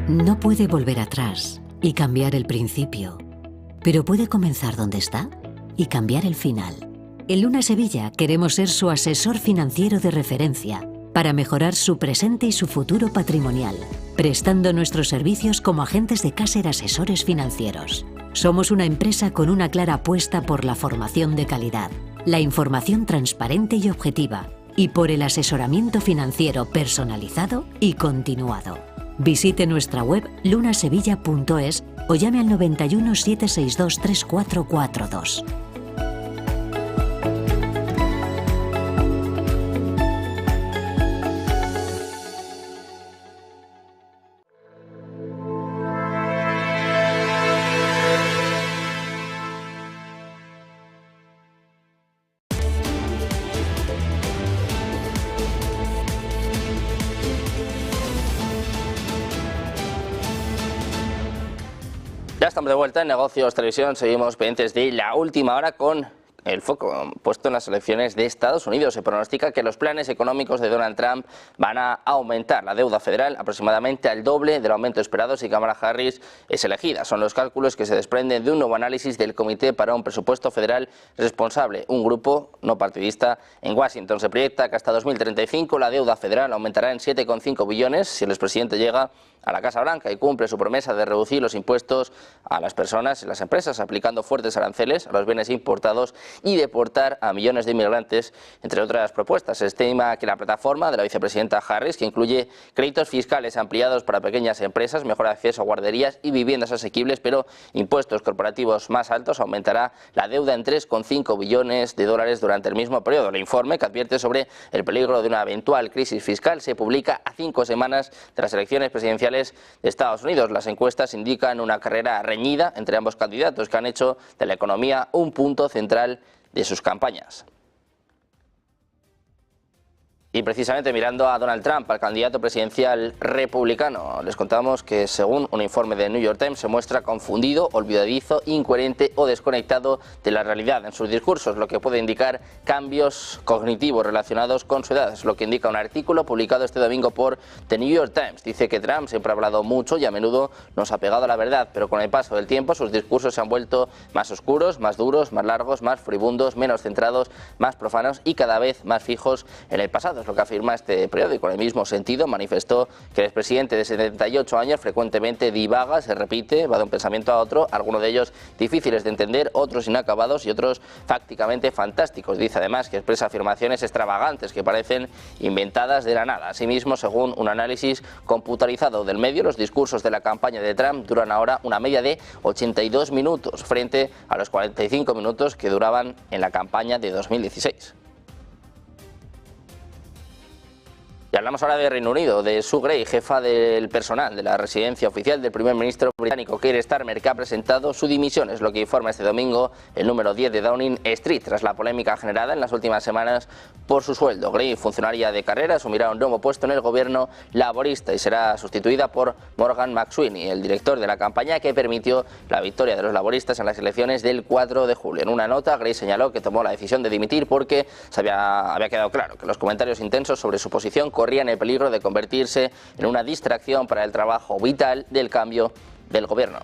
No puede volver atrás y cambiar el principio, pero puede comenzar donde está y cambiar el final. En Luna Sevilla queremos ser su asesor financiero de referencia para mejorar su presente y su futuro patrimonial, prestando nuestros servicios como agentes de Caser Asesores Financieros. Somos una empresa con una clara apuesta por la formación de calidad, la información transparente y objetiva, y por el asesoramiento financiero personalizado y continuado. Visite nuestra web lunasevilla.es o llame al 91 762 3442. Ya estamos de vuelta en Negocios Televisión, seguimos pendientes de la última hora con el foco puesto en las elecciones de Estados Unidos. Se pronostica que los planes económicos de Donald Trump van a aumentar la deuda federal aproximadamente al doble del aumento esperado si Kamala Harris es elegida. Son los cálculos que se desprenden de un nuevo análisis del Comité para un Presupuesto Federal Responsable, un grupo no partidista en Washington. Se proyecta que hasta 2035 la deuda federal aumentará en 7,5 billones si el expresidente llega a la Casa Blanca y cumple su promesa de reducir los impuestos a las personas y las empresas, aplicando fuertes aranceles a los bienes importados y deportar a millones de inmigrantes, entre otras propuestas. Se estima que la plataforma de la vicepresidenta Harris, que incluye créditos fiscales ampliados para pequeñas empresas, mejor acceso a guarderías y viviendas asequibles, pero impuestos corporativos más altos, aumentará la deuda en 3,5 billones de dólares durante el mismo periodo. El informe, que advierte sobre el peligro de una eventual crisis fiscal, se publica a 5 semanas de las elecciones presidenciales de Estados Unidos. Las encuestas indican una carrera reñida entre ambos candidatos que han hecho de la economía un punto central de sus campañas. Y precisamente mirando a Donald Trump, al candidato presidencial republicano, les contamos que según un informe de New York Times se muestra confundido, olvidadizo, incoherente o desconectado de la realidad en sus discursos, lo que puede indicar cambios cognitivos relacionados con su edad. Es lo que indica un artículo publicado este domingo por The New York Times. Dice que Trump siempre ha hablado mucho y a menudo nos ha pegado a la verdad, pero con el paso del tiempo sus discursos se han vuelto más oscuros, más duros, más largos, más furibundos, menos centrados, más profanos y cada vez más fijos en el pasado. Es lo que afirma este periódico. En el mismo sentido, manifestó que el expresidente de 78 años frecuentemente divaga, se repite, va de un pensamiento a otro, algunos de ellos difíciles de entender, otros inacabados y otros prácticamente fantásticos. Dice además que expresa afirmaciones extravagantes que parecen inventadas de la nada. Asimismo, según un análisis computarizado del medio, los discursos de la campaña de Trump duran ahora una media de 82 minutos frente a los 45 minutos que duraban en la campaña de 2016. Y hablamos ahora de Reino Unido, de Sue Gray, jefa del personal de la residencia oficial del primer ministro británico Keir Starmer, que ha presentado su dimisión. Es lo que informa este domingo el número 10 de Downing Street, tras la polémica generada en las últimas semanas por su sueldo. Gray, funcionaria de carrera, asumirá un nuevo puesto en el gobierno laborista y será sustituida por Morgan McSweeney, el director de la campaña que permitió la victoria de los laboristas en las elecciones del 4 de julio. En una nota, Gray señaló que tomó la decisión de dimitir porque había quedado claro que los comentarios intensos sobre su posición corrían el peligro de convertirse en una distracción para el trabajo vital del cambio del gobierno.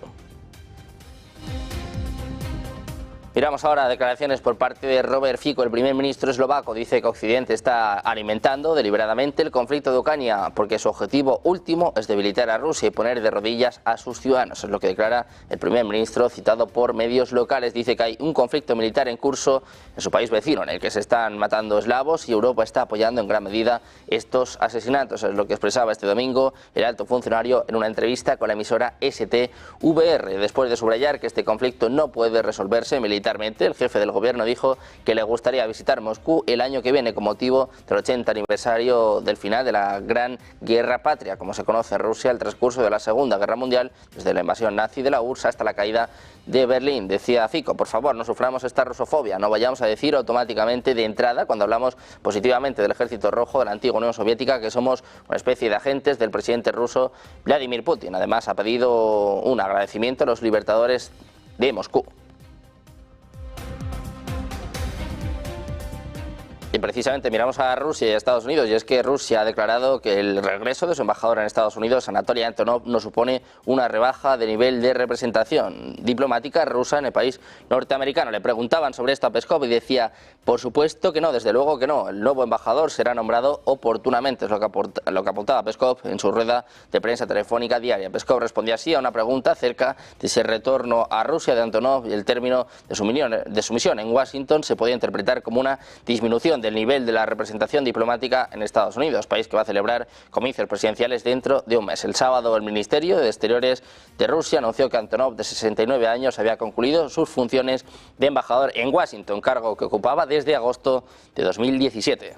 Miramos ahora declaraciones por parte de Robert Fico, el primer ministro eslovaco. Dice que Occidente está alimentando deliberadamente el conflicto de Ucrania porque su objetivo último es debilitar a Rusia y poner de rodillas a sus ciudadanos. Es lo que declara el primer ministro, citado por medios locales. Dice que hay un conflicto militar en curso en su país vecino, en el que se están matando eslavos y Europa está apoyando en gran medida estos asesinatos. Es lo que expresaba este domingo el alto funcionario en una entrevista con la emisora STVR, después de subrayar que este conflicto no puede resolverse militarmente militarmente. El jefe del gobierno dijo que le gustaría visitar Moscú el año que viene con motivo del 80 aniversario del final de la Gran Guerra Patria, como se conoce en Rusia, el transcurso de la Segunda Guerra Mundial, desde la invasión nazi de la URSS hasta la caída de Berlín. Decía Fico, por favor, no suframos esta rusofobia, no vayamos a decir automáticamente de entrada, cuando hablamos positivamente del Ejército Rojo de la antigua Unión Soviética, que somos una especie de agentes del presidente ruso Vladimir Putin. Además, ha pedido un agradecimiento a los libertadores de Moscú. Y precisamente miramos a Rusia y a Estados Unidos, y es que Rusia ha declarado que el regreso de su embajadora en Estados Unidos, Anatoly Antonov, no supone una rebaja de nivel de representación diplomática rusa en el país norteamericano. Le preguntaban sobre esto a Peskov y decía, por supuesto que no, desde luego que no, el nuevo embajador será nombrado oportunamente, es lo que apuntaba Peskov en su rueda de prensa telefónica diaria. Peskov respondía así a una pregunta acerca de si el retorno a Rusia de Antonov y el término de su misión en Washington se podía interpretar como una disminución del nivel de la representación diplomática en Estados Unidos, país que va a celebrar comicios presidenciales dentro de un mes. El sábado el Ministerio de Exteriores de Rusia anunció que Antonov, de 69 años, había concluido sus funciones de embajador en Washington, cargo que ocupaba desde agosto de 2017.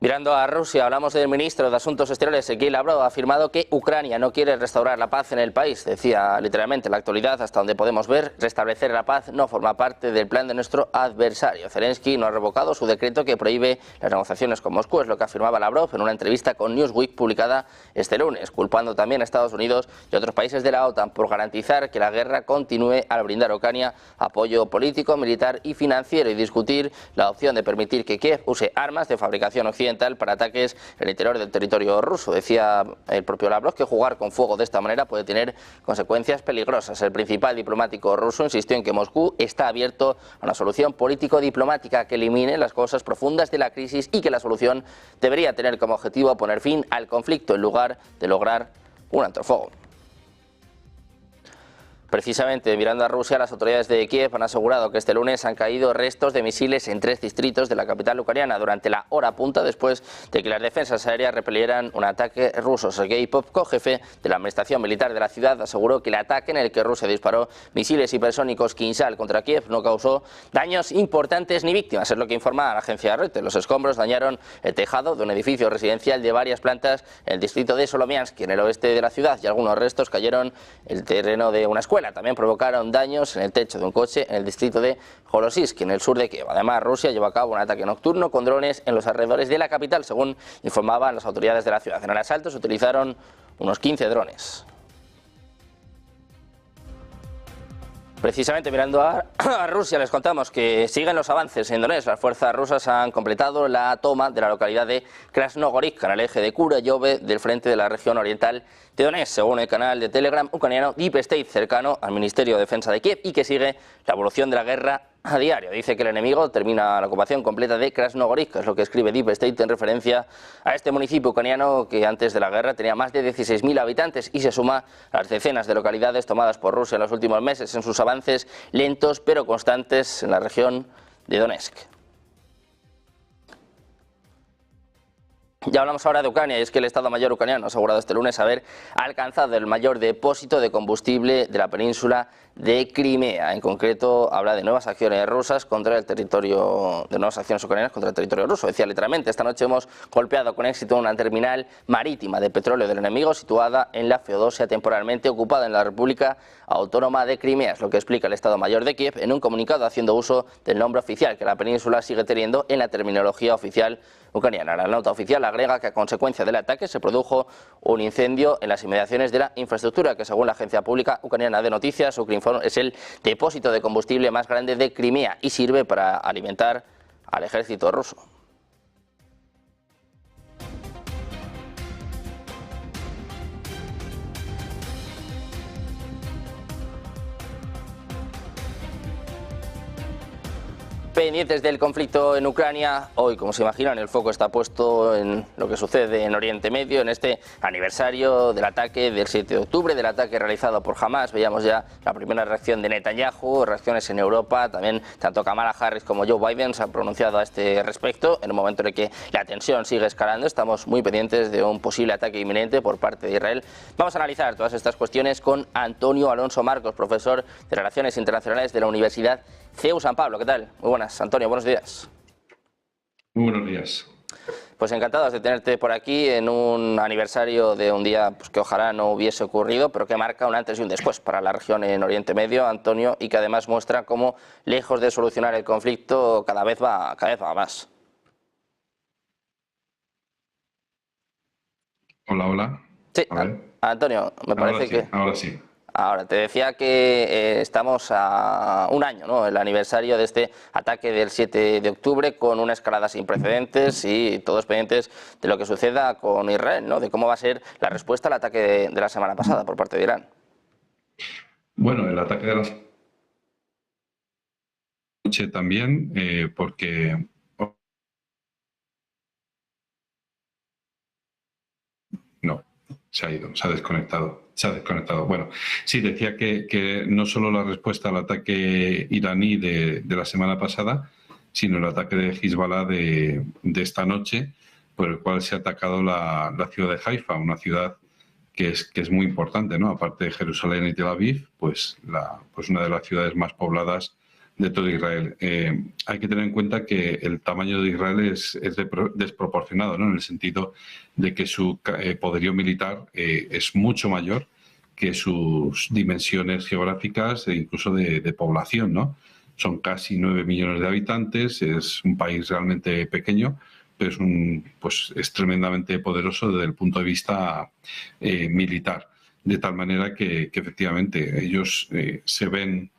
Mirando a Rusia, hablamos del ministro de Asuntos Exteriores, Sergei Lavrov, ha afirmado que Ucrania no quiere restaurar la paz en el país. Decía literalmente, en la actualidad, hasta donde podemos ver, restablecer la paz no forma parte del plan de nuestro adversario. Zelensky no ha revocado su decreto que prohíbe las negociaciones con Moscú, es lo que afirmaba Lavrov en una entrevista con Newsweek publicada este lunes, culpando también a Estados Unidos y otros países de la OTAN por garantizar que la guerra continúe al brindar a Ucrania apoyo político, militar y financiero y discutir la opción de permitir que Kiev use armas de fabricación occidental para ataques en el interior del territorio ruso. Decía el propio Lavrov que jugar con fuego de esta manera puede tener consecuencias peligrosas. El principal diplomático ruso insistió en que Moscú está abierto a una solución político-diplomática que elimine las causas profundas de la crisis y que la solución debería tener como objetivo poner fin al conflicto en lugar de lograr un alto el fuego. Precisamente mirando a Rusia, las autoridades de Kiev han asegurado que este lunes han caído restos de misiles en 3 distritos de la capital ucraniana durante la hora punta después de que las defensas aéreas repelieran un ataque ruso. Sergei Popko, jefe de la administración militar de la ciudad, aseguró que el ataque en el que Rusia disparó misiles hipersónicos Kinzhal contra Kiev no causó daños importantes ni víctimas, es lo que informa la agencia Reuters. Los escombros dañaron el tejado de un edificio residencial de varias plantas en el distrito de Solomiansk, en el oeste de la ciudad, y algunos restos cayeron en el terreno de una escuela. También provocaron daños en el techo de un coche en el distrito de Horosisk, en el sur de Kiev. Además, Rusia llevó a cabo un ataque nocturno con drones en los alrededores de la capital, según informaban las autoridades de la ciudad. En el asalto se utilizaron unos 15 drones. Precisamente mirando a Rusia, les contamos que siguen los avances en Donetsk. Las fuerzas rusas han completado la toma de la localidad de Krasnogorivka, en el eje de Kurayove del frente de la región oriental de Donetsk, según el canal de Telegram ucraniano Deep State, cercano al Ministerio de Defensa de Kiev y que sigue la evolución de la guerra a diario. Dice que el enemigo termina la ocupación completa de Krasnogorivka, es lo que escribe Deep State en referencia a este municipio ucraniano que antes de la guerra tenía más de 16.000 habitantes y se suma a las decenas de localidades tomadas por Rusia en los últimos meses en sus avances lentos pero constantes en la región de Donetsk. Ya hablamos ahora de Ucrania, y es que el Estado Mayor ucraniano ha asegurado este lunes haber alcanzado el mayor depósito de combustible de la península de Crimea. En concreto, habla de nuevas acciones rusas contra el territorio, de nuevas acciones ucranianas contra el territorio ruso. Decía literalmente, esta noche hemos golpeado con éxito una terminal marítima de petróleo del enemigo situada en la Feodosia, temporalmente ocupada en la República Autónoma de Crimea. Es lo que explica el Estado Mayor de Kiev en un comunicado haciendo uso del nombre oficial que la península sigue teniendo en la terminología oficial ucraniana. La nota oficial agrega que a consecuencia del ataque se produjo un incendio en las inmediaciones de la infraestructura que, según la agencia pública ucraniana de noticias, Ukrinform, es el depósito de combustible más grande de Crimea y sirve para alimentar al ejército ruso. Pendientes del conflicto en Ucrania, hoy, como se imaginan, el foco está puesto en lo que sucede en Oriente Medio, en este aniversario del ataque del 7 de octubre, del ataque realizado por Hamas. Veíamos ya la primera reacción de Netanyahu, reacciones en Europa, también tanto Kamala Harris como Joe Biden se han pronunciado a este respecto, en un momento en el que la tensión sigue escalando. Estamos muy pendientes de un posible ataque inminente por parte de Israel. Vamos a analizar todas estas cuestiones con Antonio Alonso Marcos, profesor de Relaciones Internacionales de la Universidad CEU San Pablo. ¿Qué tal? Muy buenas, Antonio, buenos días. Muy buenos días. Pues encantados de tenerte por aquí en un aniversario de un día pues, que ojalá no hubiese ocurrido, pero que marca un antes y un después para la región en Oriente Medio, Antonio, y que además muestra cómo, lejos de solucionar el conflicto, cada vez va más. Hola. Sí, Antonio, me parece que... Ahora sí. Ahora, te decía que estamos a un año, ¿no?, el aniversario de este ataque del 7 de octubre, con una escalada sin precedentes y todos pendientes de lo que suceda con Israel, ¿no?, de cómo va a ser la respuesta al ataque de la semana pasada por parte de Irán. Bueno, el ataque de la noche también, porque... No, se ha ido, se ha desconectado. Bueno, sí, decía que no solo la respuesta al ataque iraní de la semana pasada, sino el ataque de Hezbollah de esta noche, por el cual se ha atacado la ciudad de Haifa, una ciudad que es muy importante, ¿no? Aparte de Jerusalén y Tel Aviv, pues una de las ciudades más pobladas de todo Israel. Hay que tener en cuenta que el tamaño de Israel es desproporcionado, ¿no?, en el sentido de que su poderío militar es mucho mayor que sus dimensiones geográficas e incluso de población, ¿no? Son casi 9 millones de habitantes, es un país realmente pequeño, pero es tremendamente poderoso desde el punto de vista militar. De tal manera que efectivamente ellos se ven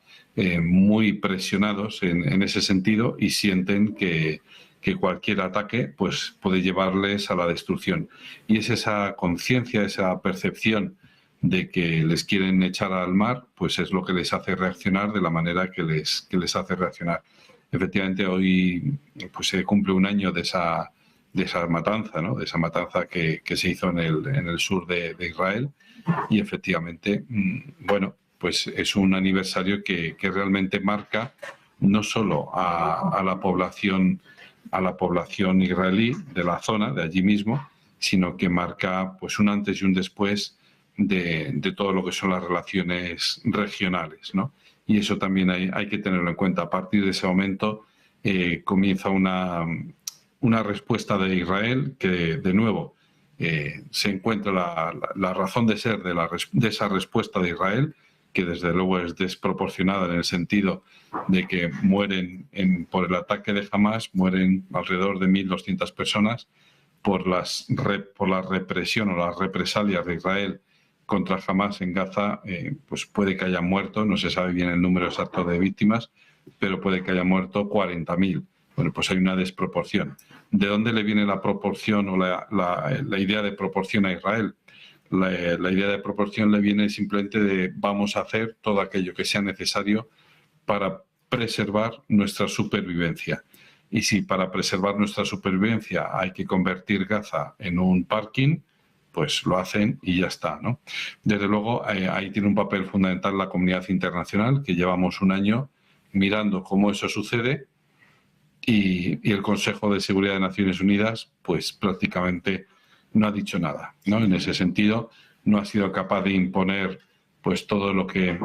muy presionados en ese sentido y sienten que cualquier ataque pues puede llevarles a la destrucción. Y es esa conciencia, esa percepción de que les quieren echar al mar, pues es lo que les hace reaccionar de la manera que les hace reaccionar. Efectivamente, hoy pues se cumple un año de esa matanza, ¿no?, de esa matanza que se hizo en el sur de Israel, y efectivamente, bueno, pues es un aniversario que realmente marca no solo a la población israelí de la zona, de allí mismo, sino que marca pues un antes y un después de todo lo que son las relaciones regionales, ¿no? Y eso también hay que tenerlo en cuenta. A partir de ese momento comienza una respuesta de Israel que, de nuevo, se encuentra la razón de ser de esa respuesta de Israel, que desde luego es desproporcionada en el sentido de que mueren por el ataque de Hamas, mueren alrededor de 1.200 personas por la represión o las represalias de Israel contra Hamas en Gaza. Pues puede que hayan muerto, no se sabe bien el número exacto de víctimas, pero puede que hayan muerto 40.000. Bueno, pues hay una desproporción. ¿De dónde le viene la proporción o la idea de proporción a Israel? La idea de proporción le viene simplemente de vamos a hacer todo aquello que sea necesario para preservar nuestra supervivencia. Y si para preservar nuestra supervivencia hay que convertir Gaza en un parking, pues lo hacen y ya está, ¿no? Desde luego, ahí tiene un papel fundamental la comunidad internacional, que llevamos un año mirando cómo eso sucede, y el Consejo de Seguridad de Naciones Unidas pues prácticamente no ha dicho nada, ¿no? En ese sentido, no ha sido capaz de imponer pues todo lo que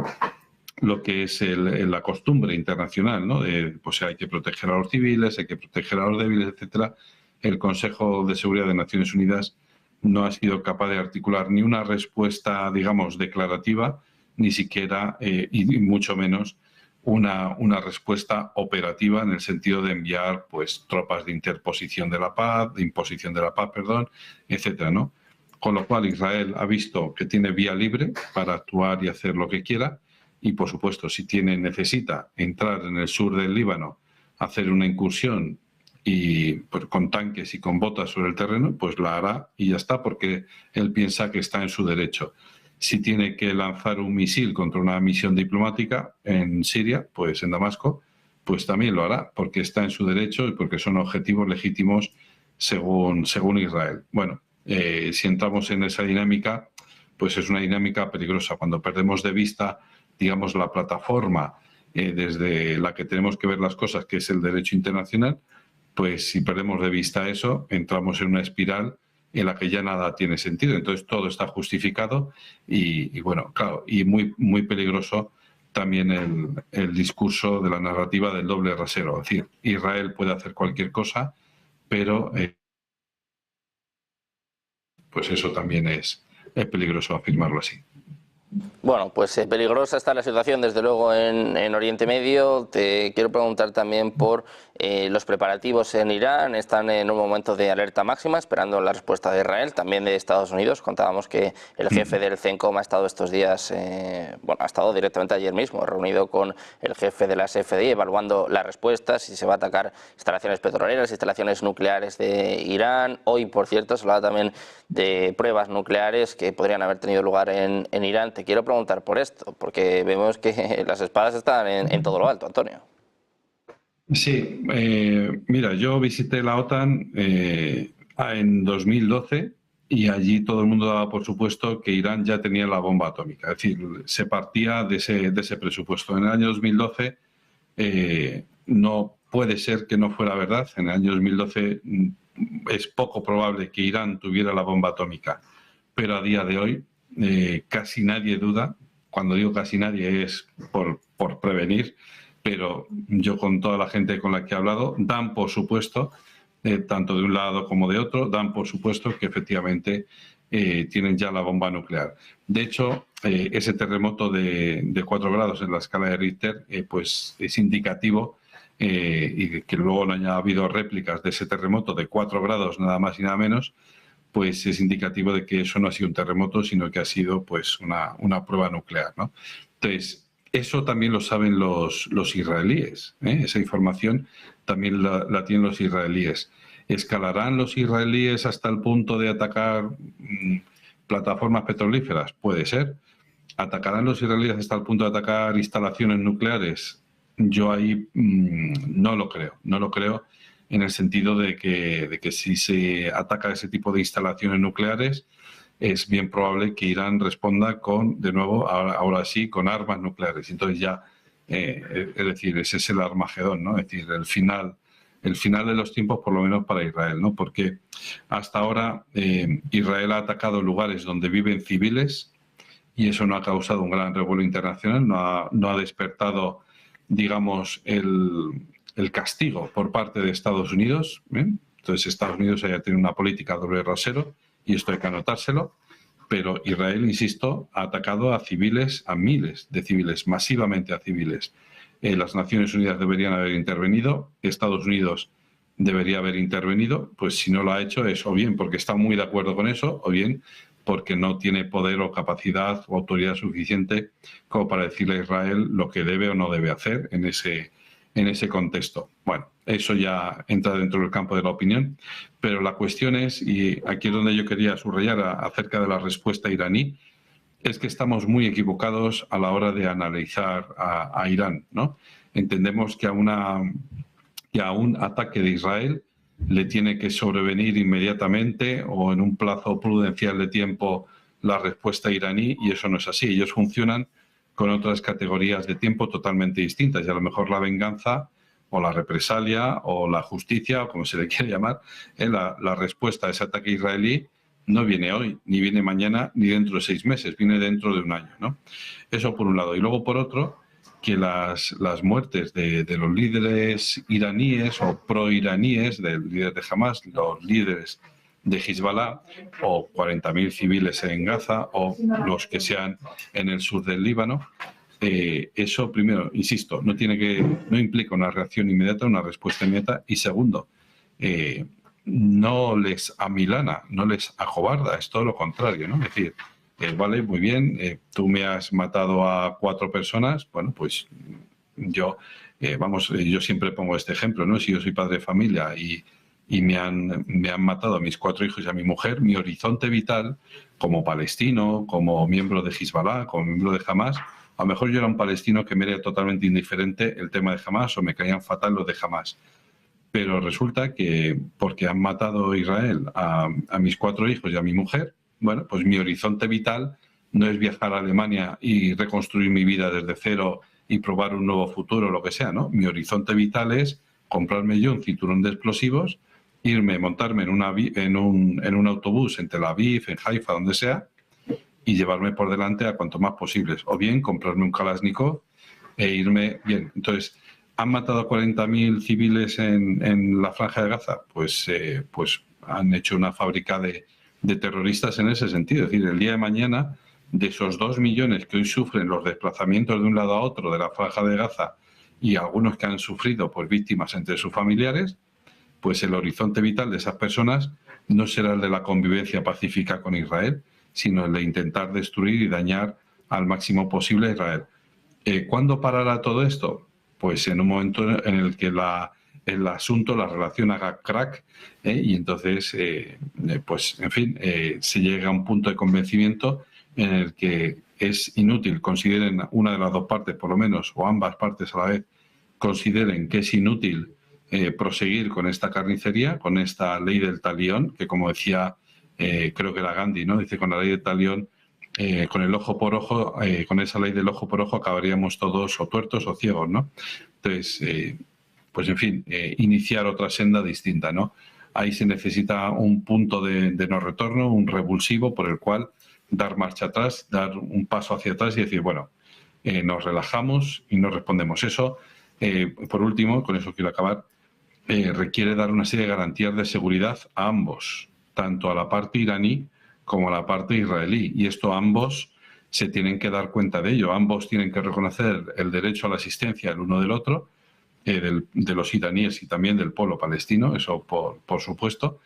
es la costumbre internacional, ¿no? Pues hay que proteger a los civiles, hay que proteger a los débiles, etcétera. El Consejo de Seguridad de Naciones Unidas no ha sido capaz de articular ni una respuesta, digamos, declarativa, ni siquiera, y mucho menos, una respuesta operativa en el sentido de enviar pues tropas de imposición de la paz, etcétera, ¿no? Con lo cual Israel ha visto que tiene vía libre para actuar y hacer lo que quiera, y por supuesto si necesita entrar en el sur del Líbano, hacer una incursión y pues, con tanques y con botas sobre el terreno, pues la hará y ya está, porque él piensa que está en su derecho. Si tiene que lanzar un misil contra una misión diplomática en Siria, pues en Damasco, pues también lo hará, porque está en su derecho y porque son objetivos legítimos según Israel. Bueno, si entramos en esa dinámica, pues es una dinámica peligrosa. Cuando perdemos de vista, digamos, la plataforma desde la que tenemos que ver las cosas, que es el derecho internacional, pues si perdemos de vista eso, entramos en una espiral en la que ya nada tiene sentido. Entonces todo está justificado y bueno, claro, y muy peligroso también el discurso de la narrativa del doble rasero. Es decir, Israel puede hacer cualquier cosa, pero pues eso también es peligroso afirmarlo así. Bueno, pues peligrosa está la situación, desde luego, en Oriente Medio. Te quiero preguntar también por los preparativos en Irán. Están en un momento de alerta máxima, esperando la respuesta de Israel, también de Estados Unidos. Contábamos que el jefe del CENCOM ha estado estos días, ha estado directamente ayer mismo, reunido con el jefe de la SFDI, evaluando las respuestas, si se va a atacar instalaciones petroleras, instalaciones nucleares de Irán. Hoy, por cierto, se hablaba también de pruebas nucleares que podrían haber tenido lugar en Irán. Te quiero preguntar por esto, porque vemos que las espadas están en todo lo alto, Antonio. Sí, mira, yo visité la OTAN en 2012 y allí todo el mundo daba por supuesto que Irán ya tenía la bomba atómica, es decir, se partía de ese presupuesto. En el año 2012 no puede ser que no fuera verdad. En el año 2012 es poco probable que Irán tuviera la bomba atómica, pero a día de hoy casi nadie duda. Cuando digo casi nadie es por prevenir, pero yo con toda la gente con la que he hablado dan por supuesto, tanto de un lado como de otro, dan por supuesto que efectivamente tienen ya la bomba nuclear. De hecho, ese terremoto de 4 grados en la escala de Richter pues es indicativo, y que luego no haya habido réplicas de ese terremoto de 4 grados nada más y nada menos, pues es indicativo de que eso no ha sido un terremoto, sino que ha sido pues una prueba nuclear, ¿no? Entonces, eso también lo saben los israelíes, ¿eh? Esa información también la tienen los israelíes. ¿Escalarán los israelíes hasta el punto de atacar plataformas petrolíferas? Puede ser. ¿Atacarán los israelíes hasta el punto de atacar instalaciones nucleares? Yo ahí no lo creo, en el sentido de que si se ataca ese tipo de instalaciones nucleares, es bien probable que Irán responda con, de nuevo, ahora sí, con armas nucleares. Entonces ya, es decir, ese es el Armagedón, ¿no? Es decir, el final de los tiempos, por lo menos para Israel, ¿no? Porque hasta ahora Israel ha atacado lugares donde viven civiles y eso no ha causado un gran revuelo internacional, no ha despertado, digamos, el castigo por parte de Estados Unidos, ¿eh? Entonces Estados Unidos haya tenido una política doble rasero, y esto hay que anotárselo, pero Israel, insisto, ha atacado a civiles, a miles de civiles, masivamente a civiles. Las Naciones Unidas deberían haber intervenido, Estados Unidos debería haber intervenido, pues si no lo ha hecho es o bien porque está muy de acuerdo con eso, o bien porque no tiene poder o capacidad o autoridad suficiente como para decirle a Israel lo que debe o no debe hacer en ese contexto. Bueno, eso ya entra dentro del campo de la opinión, pero la cuestión es, y aquí es donde yo quería subrayar acerca de la respuesta iraní, es que estamos muy equivocados a la hora de analizar a Irán, ¿no? Entendemos que a un ataque de Israel le tiene que sobrevenir inmediatamente o en un plazo prudencial de tiempo la respuesta iraní, y eso no es así. Ellos funcionan con otras categorías de tiempo totalmente distintas, y a lo mejor la venganza o la represalia o la justicia, o como se le quiere llamar, la respuesta a ese ataque israelí no viene hoy, ni viene mañana, ni dentro de 6 meses, viene dentro de un año, ¿no? Eso por un lado. Y luego por otro, que las muertes de los líderes iraníes o pro-iraníes, del líder de Hamas, los líderes de Hezbollah, o 40.000 civiles en Gaza, o los que sean en el sur del Líbano, eso primero, insisto, no implica una reacción inmediata, una respuesta inmediata, y segundo, no les amilana, no les acobarda, es todo lo contrario, ¿no? Es decir, vale, muy bien, tú me has matado a 4 personas, bueno, pues yo siempre pongo este ejemplo, ¿no? Si yo soy padre de familia y me han matado a mis 4 hijos y a mi mujer, mi horizonte vital como palestino, como miembro de Hezbollah, como miembro de Hamas, A lo mejor yo era un palestino que me era totalmente indiferente el tema de Hamás o me caían fatal los de Hamás. Pero resulta que porque han matado a Israel a mis 4 hijos y a mi mujer, bueno, pues mi horizonte vital no es viajar a Alemania y reconstruir mi vida desde cero y probar un nuevo futuro o lo que sea, ¿no? Mi horizonte vital es comprarme yo un cinturón de explosivos, montarme en un autobús en Tel Aviv, en Haifa, donde sea, y llevarme por delante a cuanto más posibles. O bien comprarme un Kalashnikov e irme bien. Entonces, ¿han matado a 40.000 civiles en la Franja de Gaza? Pues han hecho una fábrica de terroristas en ese sentido. Es decir, el día de mañana, de esos 2 millones que hoy sufren los desplazamientos de un lado a otro de la Franja de Gaza y algunos que han sufrido pues, víctimas entre sus familiares, pues el horizonte vital de esas personas no será el de la convivencia pacífica con Israel, sino el de intentar destruir y dañar al máximo posible a Israel. ¿Cuándo parará todo esto? Pues en un momento en el que el asunto, la relación haga crack y entonces, pues en fin, se llega a un punto de convencimiento en el que es inútil, consideren una de las dos partes por lo menos, o ambas partes a la vez, consideren que es inútil proseguir con esta carnicería, con esta ley del talión, que como decía, creo que era Gandhi, ¿no? Dice, con la ley del talión, con el ojo por ojo, con esa ley del ojo por ojo acabaríamos todos o tuertos o ciegos, ¿no? Entonces, pues en fin, iniciar otra senda distinta, ¿no? Ahí se necesita un punto de no retorno, un revulsivo por el cual dar marcha atrás, dar un paso hacia atrás y decir, bueno, nos relajamos y nos respondemos. Eso, por último, con eso quiero acabar, requiere dar una serie de garantías de seguridad a ambos, tanto a la parte iraní como a la parte israelí. Y esto ambos se tienen que dar cuenta de ello. Ambos tienen que reconocer el derecho a la asistencia el uno del otro, de los iraníes y también del pueblo palestino, eso por supuesto.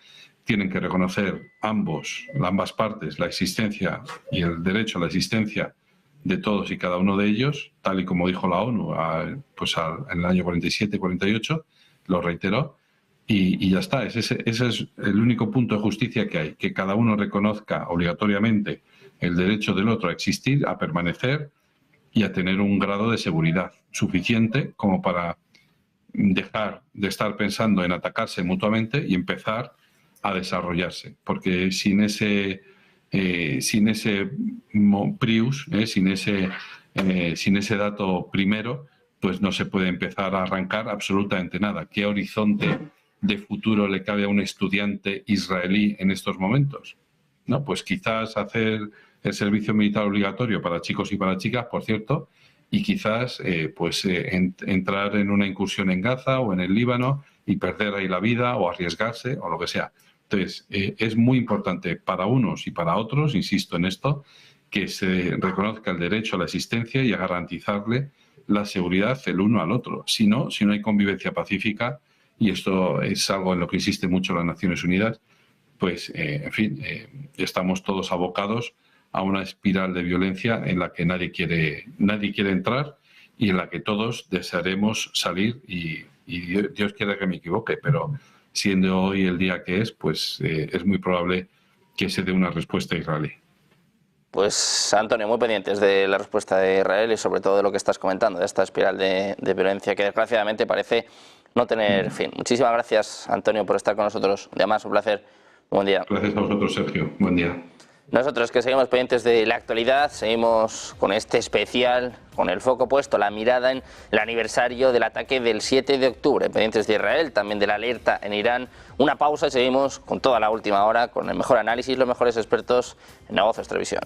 Tienen que reconocer ambas partes la existencia y el derecho a la existencia de todos y cada uno de ellos, tal y como dijo la ONU en el año 47-48, lo reiteró, y ya está. Ese es el único punto de justicia que hay, que cada uno reconozca obligatoriamente el derecho del otro a existir, a permanecer y a tener un grado de seguridad suficiente como para dejar de estar pensando en atacarse mutuamente y empezar a desarrollarse, porque sin ese prius, sin ese dato primero, pues no se puede empezar a arrancar absolutamente nada. ¿Qué horizonte de futuro le cabe a un estudiante israelí en estos momentos? ¿No? Pues quizás hacer el servicio militar obligatorio para chicos y para chicas, por cierto, y quizás entrar en una incursión en Gaza o en el Líbano y perder ahí la vida o arriesgarse o lo que sea. Entonces, es muy importante para unos y para otros, insisto en esto, que se reconozca el derecho a la existencia y a garantizarle la seguridad el uno al otro. Si no hay convivencia pacífica, y esto es algo en lo que insiste mucho las Naciones Unidas, pues, en fin, estamos todos abocados a una espiral de violencia en la que nadie quiere entrar y en la que todos desearemos salir y Dios quiera que me equivoque, pero siendo hoy el día que es, pues es muy probable que se dé una respuesta israelí. Pues Antonio, muy pendientes de la respuesta de Israel y sobre todo de lo que estás comentando, de esta espiral de violencia que desgraciadamente parece no tener fin. Muchísimas gracias, Antonio, por estar con nosotros. Además, un placer. Buen día. Gracias a vosotros, Sergio. Buen día. Nosotros que seguimos pendientes de la actualidad, seguimos con este especial, con el foco puesto, la mirada en el aniversario del ataque del 7 de octubre, pendientes de Israel, también de la alerta en Irán. Una pausa y seguimos con toda la última hora, con el mejor análisis, los mejores expertos en negocios televisión.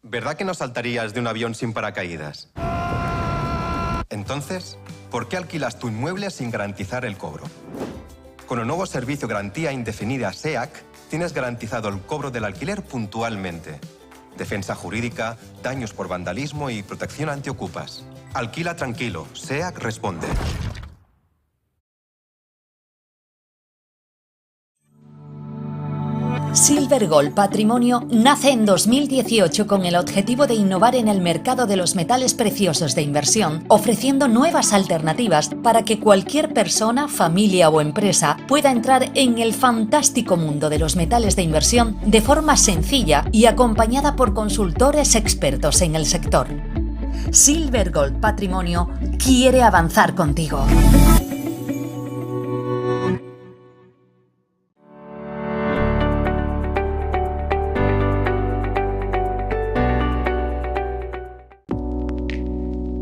¿Verdad que no saltarías de un avión sin paracaídas? Entonces, ¿por qué alquilas tu inmueble sin garantizar el cobro? Con el nuevo servicio Garantía Indefinida SEAC, tienes garantizado el cobro del alquiler puntualmente. Defensa jurídica, daños por vandalismo y protección antiocupas. Alquila tranquilo, SEAC responde. Silver Gold Patrimonio nace en 2018 con el objetivo de innovar en el mercado de los metales preciosos de inversión, ofreciendo nuevas alternativas para que cualquier persona, familia o empresa pueda entrar en el fantástico mundo de los metales de inversión de forma sencilla y acompañada por consultores expertos en el sector. Silver Gold Patrimonio quiere avanzar contigo.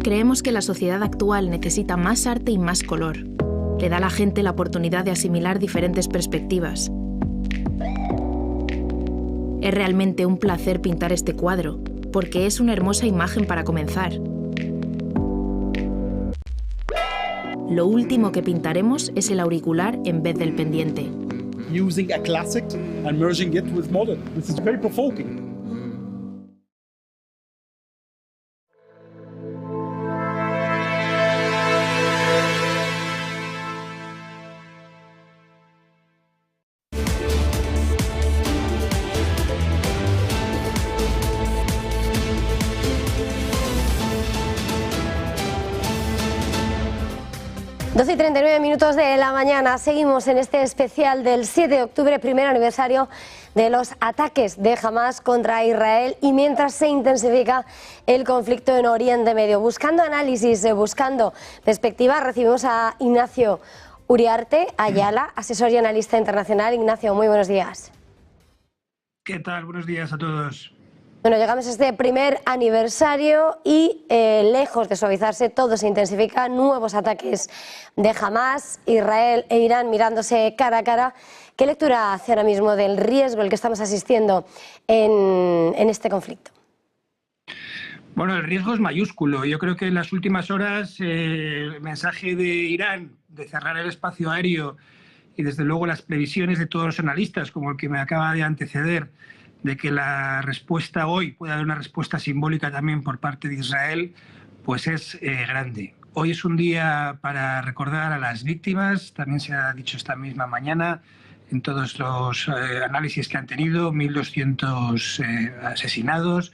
Creemos que la sociedad actual necesita más arte y más color. Le da a la gente la oportunidad de asimilar diferentes perspectivas. Es realmente un placer pintar este cuadro, porque es una hermosa imagen para comenzar. Lo último que pintaremos es el auricular en vez del pendiente. Using a classic and merging it with modern. This is very provoking. Y 39 minutos de la mañana, seguimos en este especial del 7 de octubre, primer aniversario de los ataques de Hamás contra Israel, y mientras se intensifica el conflicto en Oriente Medio. Buscando análisis, buscando perspectivas, recibimos a Ignacio Uriarte Ayala, asesor y analista internacional. Ignacio, muy buenos días. ¿Qué tal? Buenos días a todos. Bueno, llegamos a este primer aniversario y lejos de suavizarse, todo se intensifica. Nuevos ataques de Hamás, Israel e Irán mirándose cara a cara. ¿Qué lectura hace ahora mismo del riesgo al que estamos asistiendo en este conflicto? Bueno, el riesgo es mayúsculo. Yo creo que en las últimas horas el mensaje de Irán de cerrar el espacio aéreo y desde luego las previsiones de todos los analistas, como el que me acaba de anteceder, de que la respuesta hoy pueda haber una respuesta simbólica también por parte de Israel, pues es grande. Hoy es un día para recordar a las víctimas, también se ha dicho esta misma mañana en todos los análisis que han tenido, 1.200 asesinados,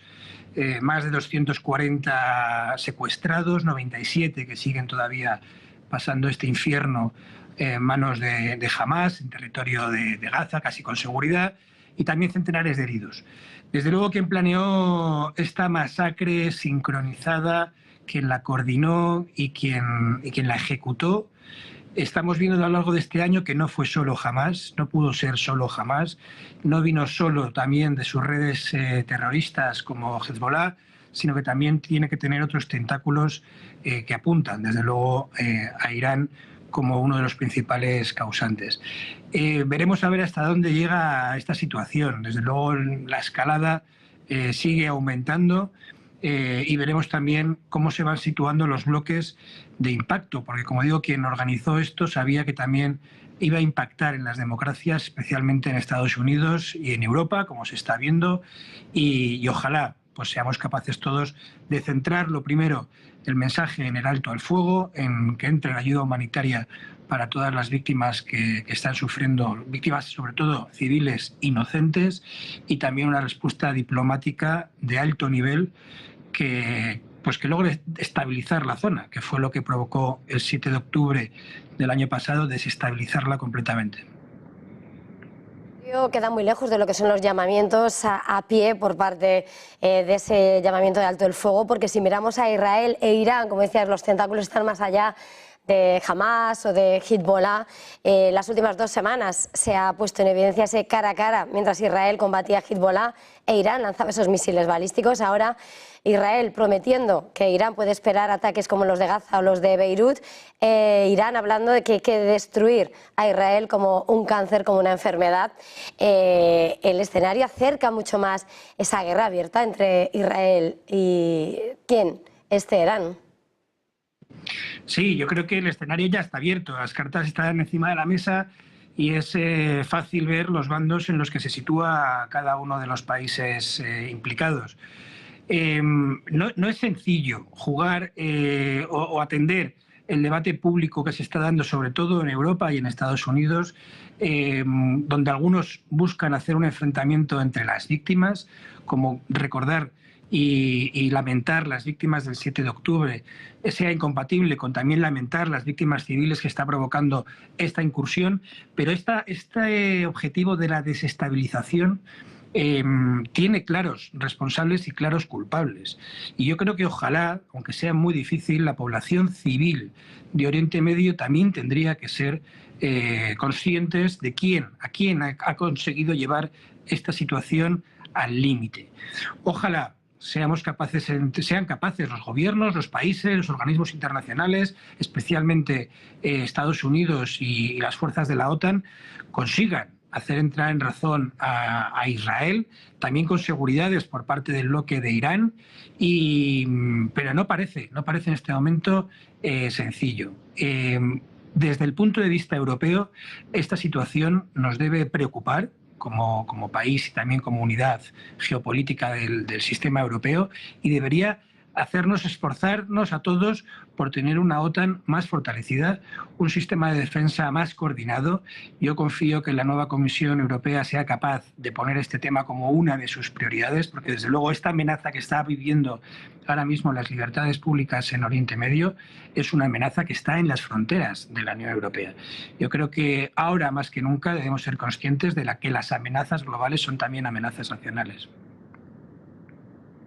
más de 240 secuestrados, 97 que siguen todavía pasando este infierno en manos de Hamás, en territorio de Gaza, casi con seguridad, y también centenares de heridos. Desde luego, quien planeó esta masacre sincronizada, quien la coordinó y quien la ejecutó, estamos viendo a lo largo de este año que no fue solo Hamás, no pudo ser solo Hamás, no vino solo también de sus redes terroristas como Hezbollah, sino que también tiene que tener otros tentáculos que apuntan, desde luego, a Irán como uno de los principales causantes. Veremos a ver hasta dónde llega esta situación. Desde luego la escalada sigue aumentando y veremos también cómo se van situando los bloques de impacto, porque como digo, quien organizó esto sabía que también iba a impactar en las democracias, especialmente en Estados Unidos y en Europa, como se está viendo, y ojalá pues seamos capaces todos de centrar, lo primero, el mensaje en el alto al fuego, en que entre la ayuda humanitaria para todas las víctimas que están sufriendo, víctimas sobre todo civiles inocentes, y también una respuesta diplomática de alto nivel que logre estabilizar la zona, que fue lo que provocó el 7 de octubre del año pasado, desestabilizarla completamente. Queda muy lejos de lo que son los llamamientos a pie por parte de ese llamamiento de alto el fuego, porque si miramos a Israel e Irán, como decías, los tentáculos están más allá de Hamás o de Hezbollah. Las últimas 2 semanas se ha puesto en evidencia ese cara a cara mientras Israel combatía a Hezbollah e Irán lanzaba esos misiles balísticos. Ahora Israel prometiendo que Irán puede esperar ataques como los de Gaza o los de Beirut, Irán hablando de que hay que destruir a Israel como un cáncer, como una enfermedad. El escenario acerca mucho más esa guerra abierta entre Israel y ¿quién? Teherán. Sí, yo creo que el escenario ya está abierto, las cartas están encima de la mesa y es fácil ver los bandos en los que se sitúa cada uno de los países implicados. No es sencillo jugar o atender el debate público que se está dando, sobre todo en Europa y en Estados Unidos, donde algunos buscan hacer un enfrentamiento entre las víctimas, como recordar y lamentar las víctimas del 7 de octubre sea incompatible con también lamentar las víctimas civiles que está provocando esta incursión, pero este objetivo de la desestabilización tiene claros responsables y claros culpables. Y yo creo que ojalá, aunque sea muy difícil, la población civil de Oriente Medio también tendría que ser conscientes de a quién ha conseguido llevar esta situación al límite. Ojalá sean capaces los gobiernos, los países, los organismos internacionales, especialmente Estados Unidos y las fuerzas de la OTAN, consigan hacer entrar en razón a Israel, también con seguridades por parte del bloque de Irán, pero no parece en este momento sencillo. Desde el punto de vista europeo, esta situación nos debe preocupar como país y también como unidad geopolítica del sistema europeo, y debería esforzarnos a todos por tener una OTAN más fortalecida, un sistema de defensa más coordinado. Yo confío que la nueva Comisión Europea sea capaz de poner este tema como una de sus prioridades, porque desde luego esta amenaza que está viviendo ahora mismo las libertades públicas en Oriente Medio es una amenaza que está en las fronteras de la Unión Europea. Yo creo que ahora más que nunca debemos ser conscientes de que las amenazas globales son también amenazas nacionales.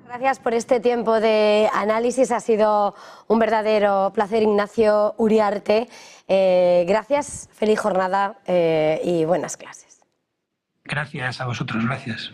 Gracias por este tiempo de análisis. Ha sido un verdadero placer, Ignacio Uriarte. Gracias, feliz jornada y buenas clases. Gracias a vosotros, gracias.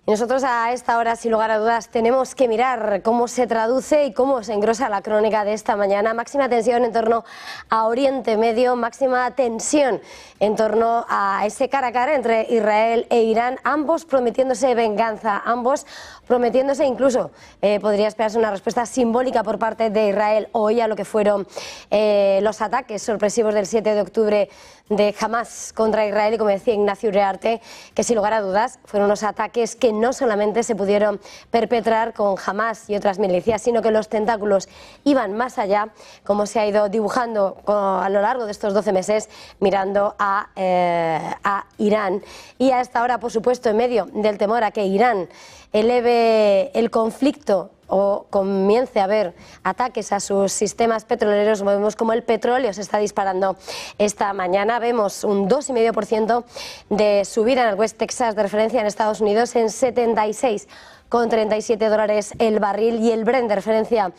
Y nosotros a esta hora, sin lugar a dudas, tenemos que mirar cómo se traduce y cómo se engrosa la crónica de esta mañana. Máxima tensión en torno a Oriente Medio, máxima tensión en torno a ese cara a cara entre Israel e Irán, ambos prometiéndose venganza, ambos prometiéndose incluso, podría esperarse una respuesta simbólica por parte de Israel hoy a lo que fueron los ataques sorpresivos del 7 de octubre de Hamas contra Israel, y como decía Ignacio Uriarte, que sin lugar a dudas fueron unos ataques que no solamente se pudieron perpetrar con Hamas y otras milicias, sino que los tentáculos iban más allá, como se ha ido dibujando a lo largo de estos 12 meses, mirando a Irán. Y a esta hora, por supuesto, en medio del temor a que Irán eleve el conflicto o comience a haber ataques a sus sistemas petroleros, vemos como el petróleo se está disparando esta mañana. Vemos un 2,5% de subida en el West Texas de referencia en Estados Unidos en 76,37 dólares el barril, y el Brent de referencia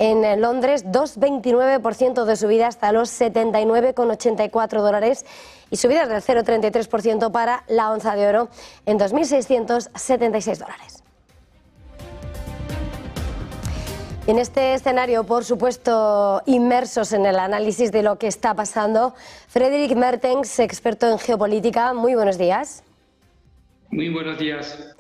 en Londres 2,29% de subida hasta los 79,84 dólares y subidas del 0,33% para la onza de oro en 2.676 dólares. En este escenario, por supuesto, inmersos en el análisis de lo que está pasando, Frédéric Mertens, experto en geopolítica. Muy buenos días. Muy buenos días.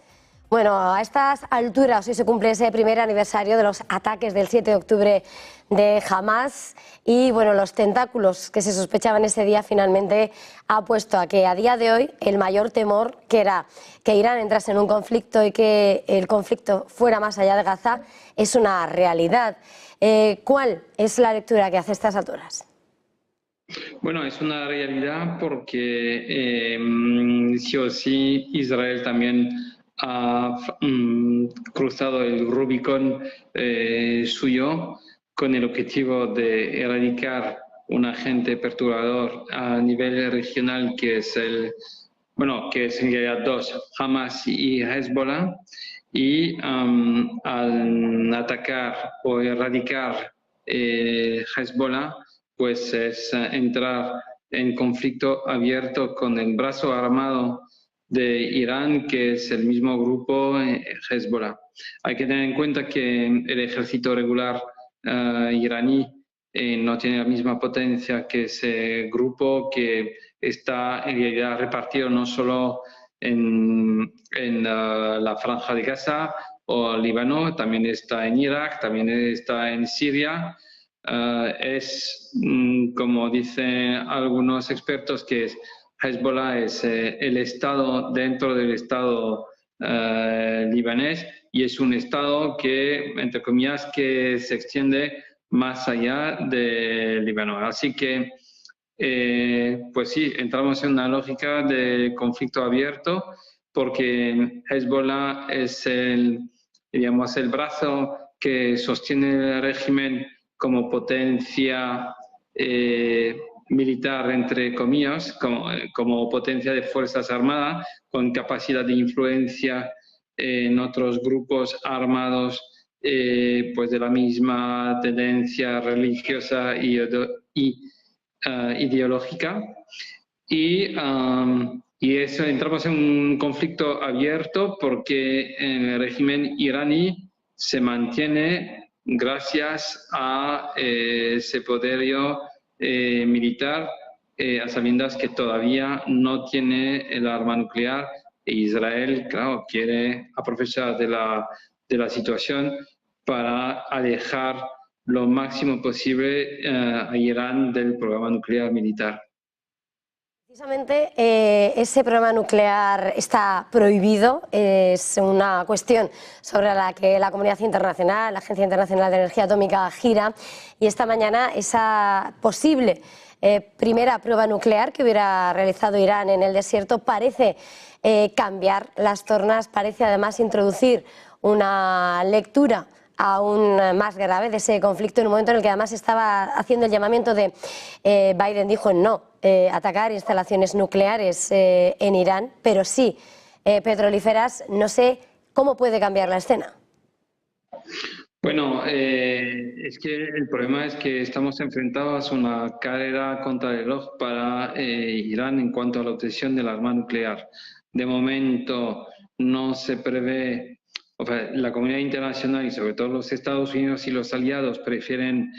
Bueno, a estas alturas hoy se cumple ese primer aniversario de los ataques del 7 de octubre de Hamas, y bueno, los tentáculos que se sospechaban ese día finalmente ha puesto a que a día de hoy el mayor temor, que era que Irán entrase en un conflicto y que el conflicto fuera más allá de Gaza, es una realidad. ¿Cuál es la lectura que hace a estas alturas? Bueno, es una realidad porque sí o sí Israel también ha cruzado el Rubicón suyo con el objetivo de erradicar un agente perturbador a nivel regional que es que es en realidad dos, Hamas y Hezbollah, y al atacar o erradicar Hezbollah, pues es entrar en conflicto abierto con el brazo armado de Irán, que es el mismo grupo Hezbollah. Hay que tener en cuenta que el ejército regular iraní no tiene la misma potencia que ese grupo, que está en realidad repartido no solo en la Franja de Gaza o Líbano, también está en Irak, también está en Siria. Es, como dicen algunos expertos, que Hezbollah es el Estado dentro del Estado libanés, y es un Estado que, entre comillas, que se extiende más allá del Líbano. Así que, pues sí, entramos en una lógica de conflicto abierto, porque Hezbollah es digamos, el brazo que sostiene el régimen como potencia militar, entre comillas, como potencia de fuerzas armadas, con capacidad de influencia en otros grupos armados pues de la misma tendencia religiosa y ideológica. Y eso, entramos en un conflicto abierto porque el régimen iraní se mantiene gracias a ese poderío militar, a sabiendas que todavía no tiene el arma nuclear, e Israel, claro, quiere aprovechar de la situación para alejar lo máximo posible a Irán del programa nuclear militar. Precisamente ese programa nuclear está prohibido, es una cuestión sobre la que la comunidad internacional, la Agencia Internacional de Energía Atómica gira, y esta mañana esa posible primera prueba nuclear que hubiera realizado Irán en el desierto parece cambiar las tornas, parece además introducir una lectura aún más grave de ese conflicto en un momento en el que además estaba haciendo el llamamiento de Biden dijo no atacar instalaciones nucleares en Irán, pero sí petrolíferas. No sé cómo puede cambiar la escena. Bueno, es que el problema es que estamos enfrentados a una carrera contra el reloj para Irán en cuanto a la obtención del arma nuclear. De momento no se prevé, o sea, la comunidad internacional y sobre todo los Estados Unidos y los aliados prefieren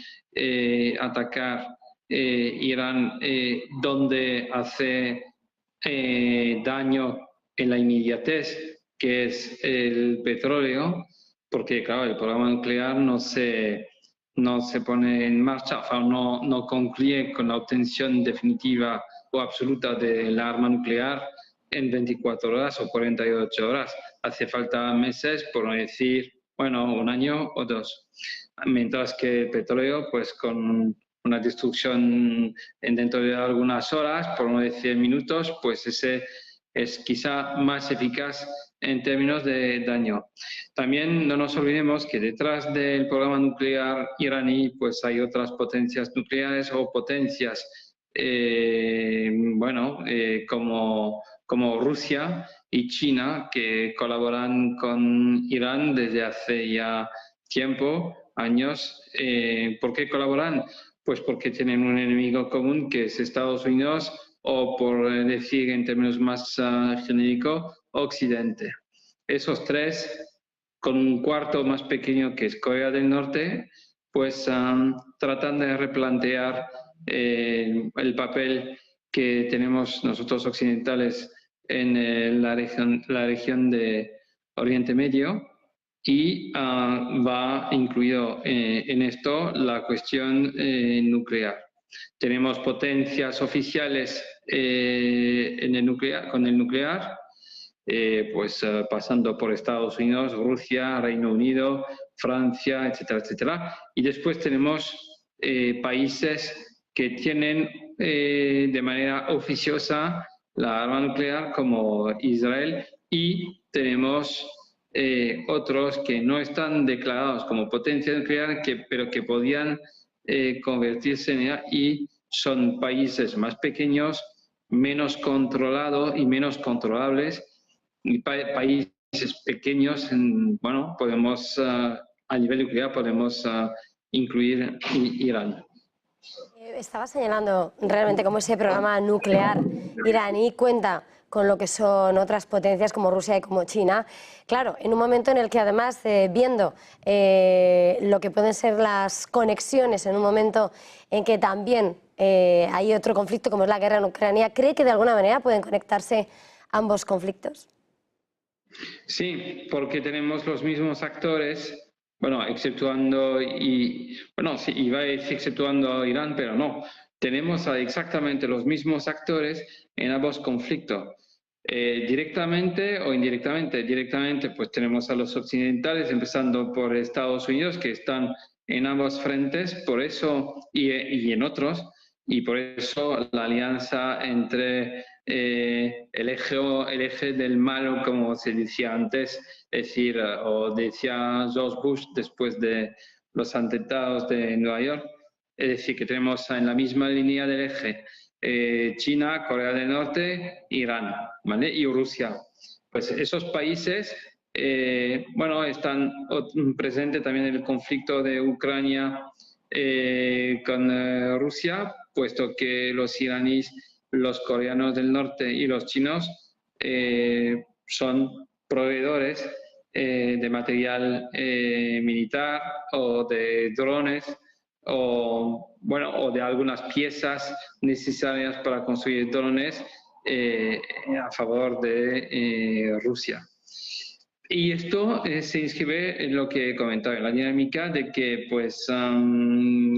atacar Irán donde hace daño en la inmediatez, que es el petróleo, porque claro, el programa nuclear no se pone en marcha, o sea, no concluye con la obtención definitiva o absoluta del arma nuclear en 24 horas o 48 horas. Hace falta meses, por no decir, bueno, un año o dos. Mientras que el petróleo, pues con una destrucción dentro de algunas horas, por no decir minutos, pues ese es quizá más eficaz en términos de daño. También no nos olvidemos que detrás del programa nuclear iraní pues hay otras potencias nucleares o potencias como Rusia y China, que colaboran con Irán desde hace ya tiempo, años. ¿Por qué colaboran? Pues porque tienen un enemigo común que es Estados Unidos, o por decir en términos más genéricos, Occidente. Esos tres, con un cuarto más pequeño que es Corea del Norte, pues tratan de replantear el papel que tenemos nosotros occidentales en la región de Oriente Medio, y va incluido en esto la cuestión nuclear. Tenemos potencias oficiales con el nuclear, pasando por Estados Unidos, Rusia, Reino Unido, Francia, etcétera, etcétera. Y después tenemos países que tienen de manera oficiosa la arma nuclear, como Israel, y tenemos otros que no están declarados como potencia nuclear, pero que podían convertirse en ella, y son países más pequeños, menos controlados y menos controlables. Y países pequeños, podemos, a nivel nuclear, podemos incluir Irán. Estaba señalando realmente cómo ese programa nuclear iraní cuenta con lo que son otras potencias como Rusia y como China. Claro, en un momento en el que además, viendo lo que pueden ser las conexiones, en un momento en que también hay otro conflicto como es la guerra en Ucrania, ¿cree que de alguna manera pueden conectarse ambos conflictos? Sí, porque tenemos los mismos actores, exceptuando iba a decir exceptuando Irán, pero no. Tenemos exactamente los mismos actores en ambos conflictos. Directamente o indirectamente. Directamente, pues tenemos a los occidentales, empezando por Estados Unidos, que están en ambos frentes, por eso y en otros, y por eso la alianza entre el eje del malo, como se decía antes, es decir, o decía George Bush después de los atentados de Nueva York, es decir, que tenemos en la misma línea del eje China, Corea del Norte, Irán, ¿vale? Y Rusia. Pues esos países, están presentes también en el conflicto de Ucrania con Rusia, puesto que los iraníes, los coreanos del norte y los chinos son proveedores de material militar o de drones o de algunas piezas necesarias para construir drones a favor de Rusia. Y esto se inscribe en lo que he comentado, en la dinámica de que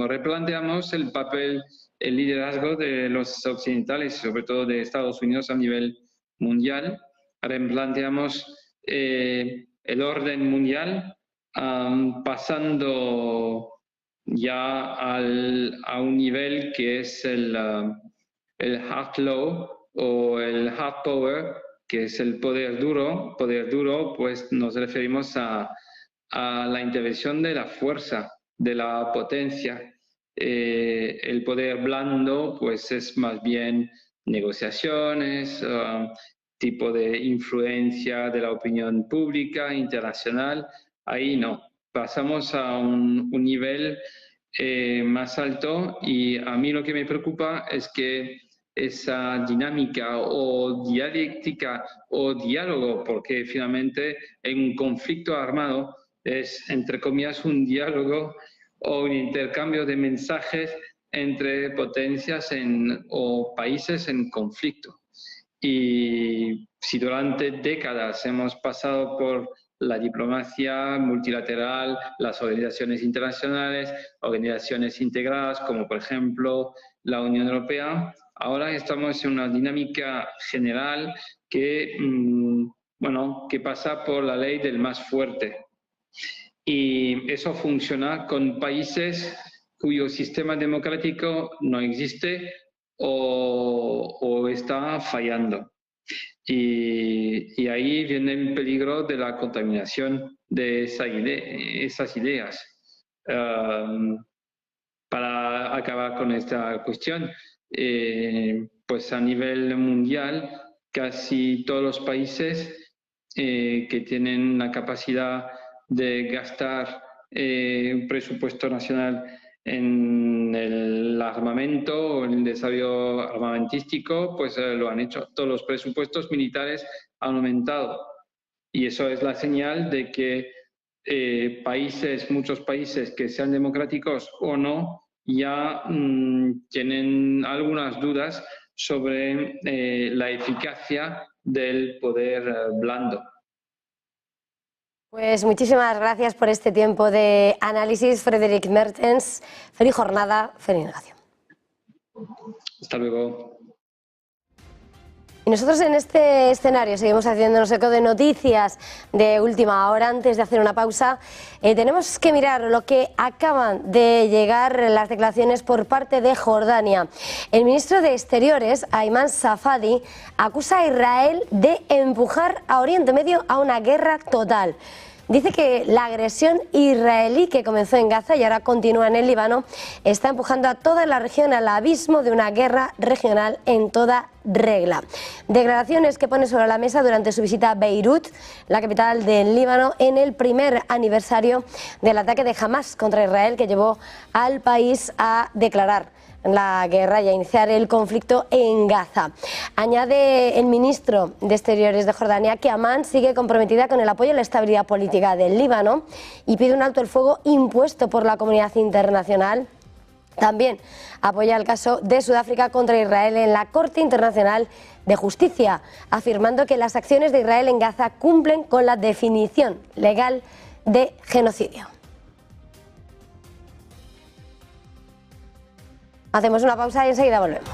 replanteamos el papel, el liderazgo de los occidentales, sobre todo de Estados Unidos a nivel mundial. Replanteamos el orden mundial, pasando ya a un nivel que es el hard law o el hard power, que es el poder duro. Poder duro, pues nos referimos a la intervención de la fuerza, de la potencia. El poder blando, pues es más bien negociaciones, tipo de influencia de la opinión pública internacional. Ahí no, pasamos a un nivel más alto, y a mí lo que me preocupa es que esa dinámica o dialéctica o diálogo, porque finalmente en un conflicto armado es, entre comillas, un diálogo o un intercambio de mensajes entre potencias o países en conflicto. Y si durante décadas hemos pasado por la diplomacia multilateral, las organizaciones internacionales, organizaciones integradas como por ejemplo la Unión Europea, ahora estamos en una dinámica general que pasa por la ley del más fuerte. Y eso funciona con países cuyo sistema democrático no existe o está fallando. Y ahí viene el peligro de la contaminación de esas ideas. Para acabar con esta cuestión, pues a nivel mundial, casi todos los países que tienen la capacidad de gastar un presupuesto nacional en el armamento o en el desarrollo armamentístico, pues lo han hecho. Todos los presupuestos militares han aumentado. Y eso es la señal de que muchos países que sean democráticos o no, ya tienen algunas dudas sobre la eficacia del poder blando. Pues muchísimas gracias por este tiempo de análisis, Frédéric Mertens. Feliz jornada, feliz navegación. Hasta luego. Y nosotros en este escenario seguimos haciéndonos eco de noticias de última hora. Antes de hacer una pausa, tenemos que mirar lo que acaban de llegar las declaraciones por parte de Jordania. El ministro de Exteriores, Ayman Safadi, acusa a Israel de empujar a Oriente Medio a una guerra total. Dice que la agresión israelí que comenzó en Gaza y ahora continúa en el Líbano está empujando a toda la región al abismo de una guerra regional en toda regla. Declaraciones que pone sobre la mesa durante su visita a Beirut, la capital del Líbano, en el primer aniversario del ataque de Hamas contra Israel que llevó al país a declarar la guerra y a iniciar el conflicto en Gaza. Añade el ministro de Exteriores de Jordania que Amán sigue comprometida con el apoyo a la estabilidad política del Líbano y pide un alto el fuego impuesto por la comunidad internacional. También apoya el caso de Sudáfrica contra Israel en la Corte Internacional de Justicia, afirmando que las acciones de Israel en Gaza cumplen con la definición legal de genocidio. Hacemos una pausa y enseguida volvemos.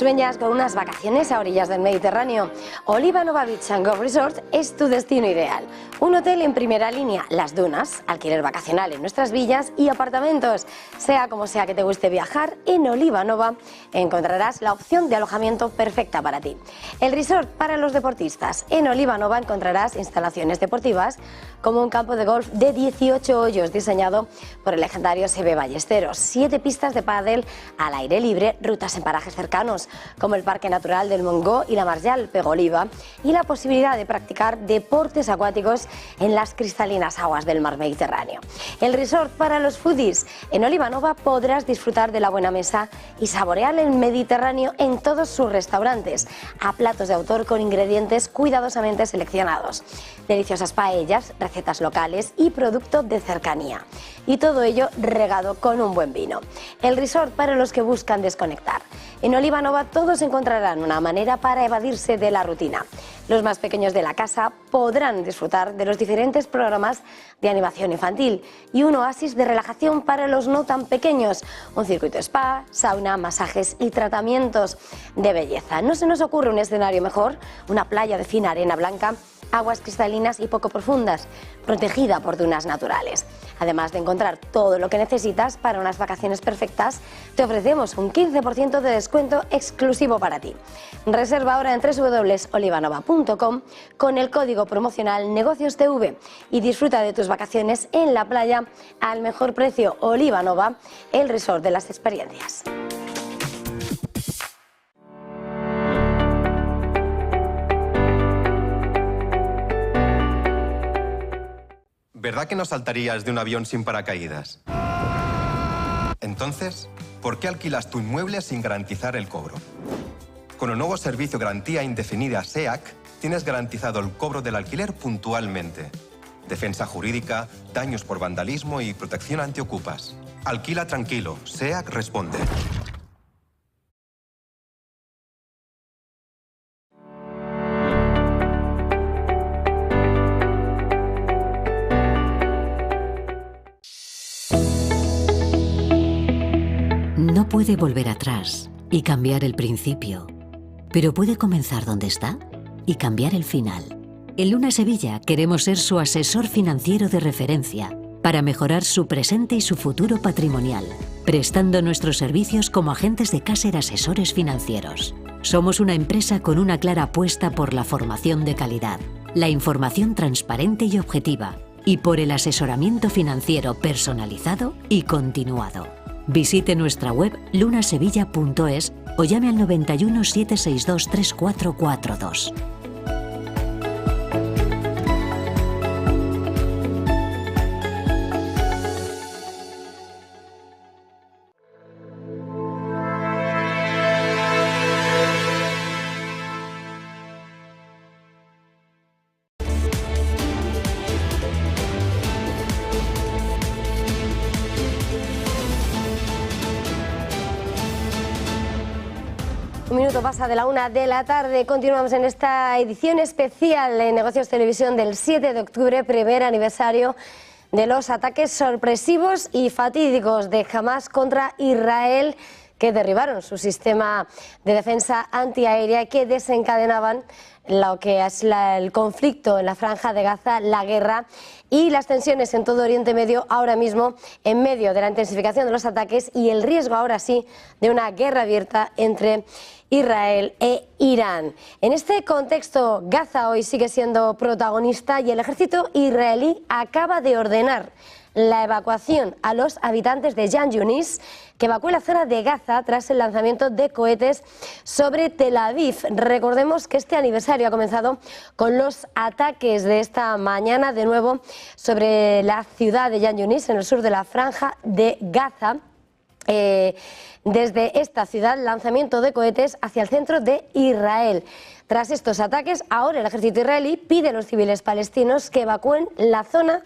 ¿Sueñas con unas vacaciones a orillas del Mediterráneo? Oliva Nova Beach & Golf Resort es tu destino ideal. Un hotel en primera línea, las dunas, alquiler vacacional en nuestras villas y apartamentos. Sea como sea que te guste viajar, en Oliva Nova encontrarás la opción de alojamiento perfecta para ti. El resort para los deportistas. En Oliva Nova encontrarás instalaciones deportivas como un campo de golf de 18 hoyos diseñado por el legendario Seve Ballesteros, 7 pistas de pádel al aire libre, rutas en parajes cercanos como el Parque Natural del Montgó y la Marjal Pegoliva y la posibilidad de practicar deportes acuáticos en las cristalinas aguas del mar Mediterráneo. El resort para los foodies. En Oliva Nova podrás disfrutar de la buena mesa y saborear el Mediterráneo en todos sus restaurantes, a platos de autor con ingredientes cuidadosamente seleccionados, deliciosas paellas, recetas locales y producto de cercanía. Y todo ello regado con un buen vino. El resort para los que buscan desconectar. En Oliva Nova todos encontrarán una manera para evadirse de la rutina. Los más pequeños de la casa podrán disfrutar de los diferentes programas de animación infantil y un oasis de relajación para los no tan pequeños. Un circuito spa, sauna, masajes y tratamientos de belleza. No se nos ocurre un escenario mejor, una playa de fina arena blanca, aguas cristalinas y poco profundas, protegida por dunas naturales. Además de encontrar todo lo que necesitas para unas vacaciones perfectas, te ofrecemos un 15% de descuento exclusivo para ti. Reserva ahora en www.olivanova.com con el código promocional NEGOCIOSTV y disfruta de tus vacaciones en la playa al mejor precio. Oliva Nova, el resort de las experiencias. ¿Verdad que no saltarías de un avión sin paracaídas? Entonces, ¿por qué alquilas tu inmueble sin garantizar el cobro? Con el nuevo servicio Garantía Indefinida SEAC, tienes garantizado el cobro del alquiler puntualmente. Defensa jurídica, daños por vandalismo y protección antiocupas. Alquila tranquilo, SEAC responde. No puede volver atrás y cambiar el principio, pero puede comenzar donde está y cambiar el final. En Luna Sevilla queremos ser su asesor financiero de referencia para mejorar su presente y su futuro patrimonial, prestando nuestros servicios como agentes de Caser Asesores Financieros. Somos una empresa con una clara apuesta por la formación de calidad, la información transparente y objetiva, y por el asesoramiento financiero personalizado y continuado. Visite nuestra web lunasevilla.es o llame al 91 762 3442. Un minuto pasa de la 1 de la tarde. Continuamos en esta edición especial de Negocios Televisión del 7 de octubre, primer aniversario de los ataques sorpresivos y fatídicos de Hamás contra Israel, que derribaron su sistema de defensa antiaérea y que desencadenaban lo que es el conflicto en la Franja de Gaza, la guerra y las tensiones en todo Oriente Medio ahora mismo en medio de la intensificación de los ataques y el riesgo ahora sí de una guerra abierta entre Israel e Irán. En este contexto, Gaza hoy sigue siendo protagonista y el ejército israelí acaba de ordenar la evacuación a los habitantes de Khan Yunis, que evacúe la zona de Gaza tras el lanzamiento de cohetes sobre Tel Aviv. Recordemos que este aniversario ha comenzado con los ataques de esta mañana, de nuevo, sobre la ciudad de Khan Yunis, en el sur de la Franja de Gaza. Desde esta ciudad, lanzamiento de cohetes hacia el centro de Israel. Tras estos ataques, ahora el ejército israelí pide a los civiles palestinos que evacúen la zona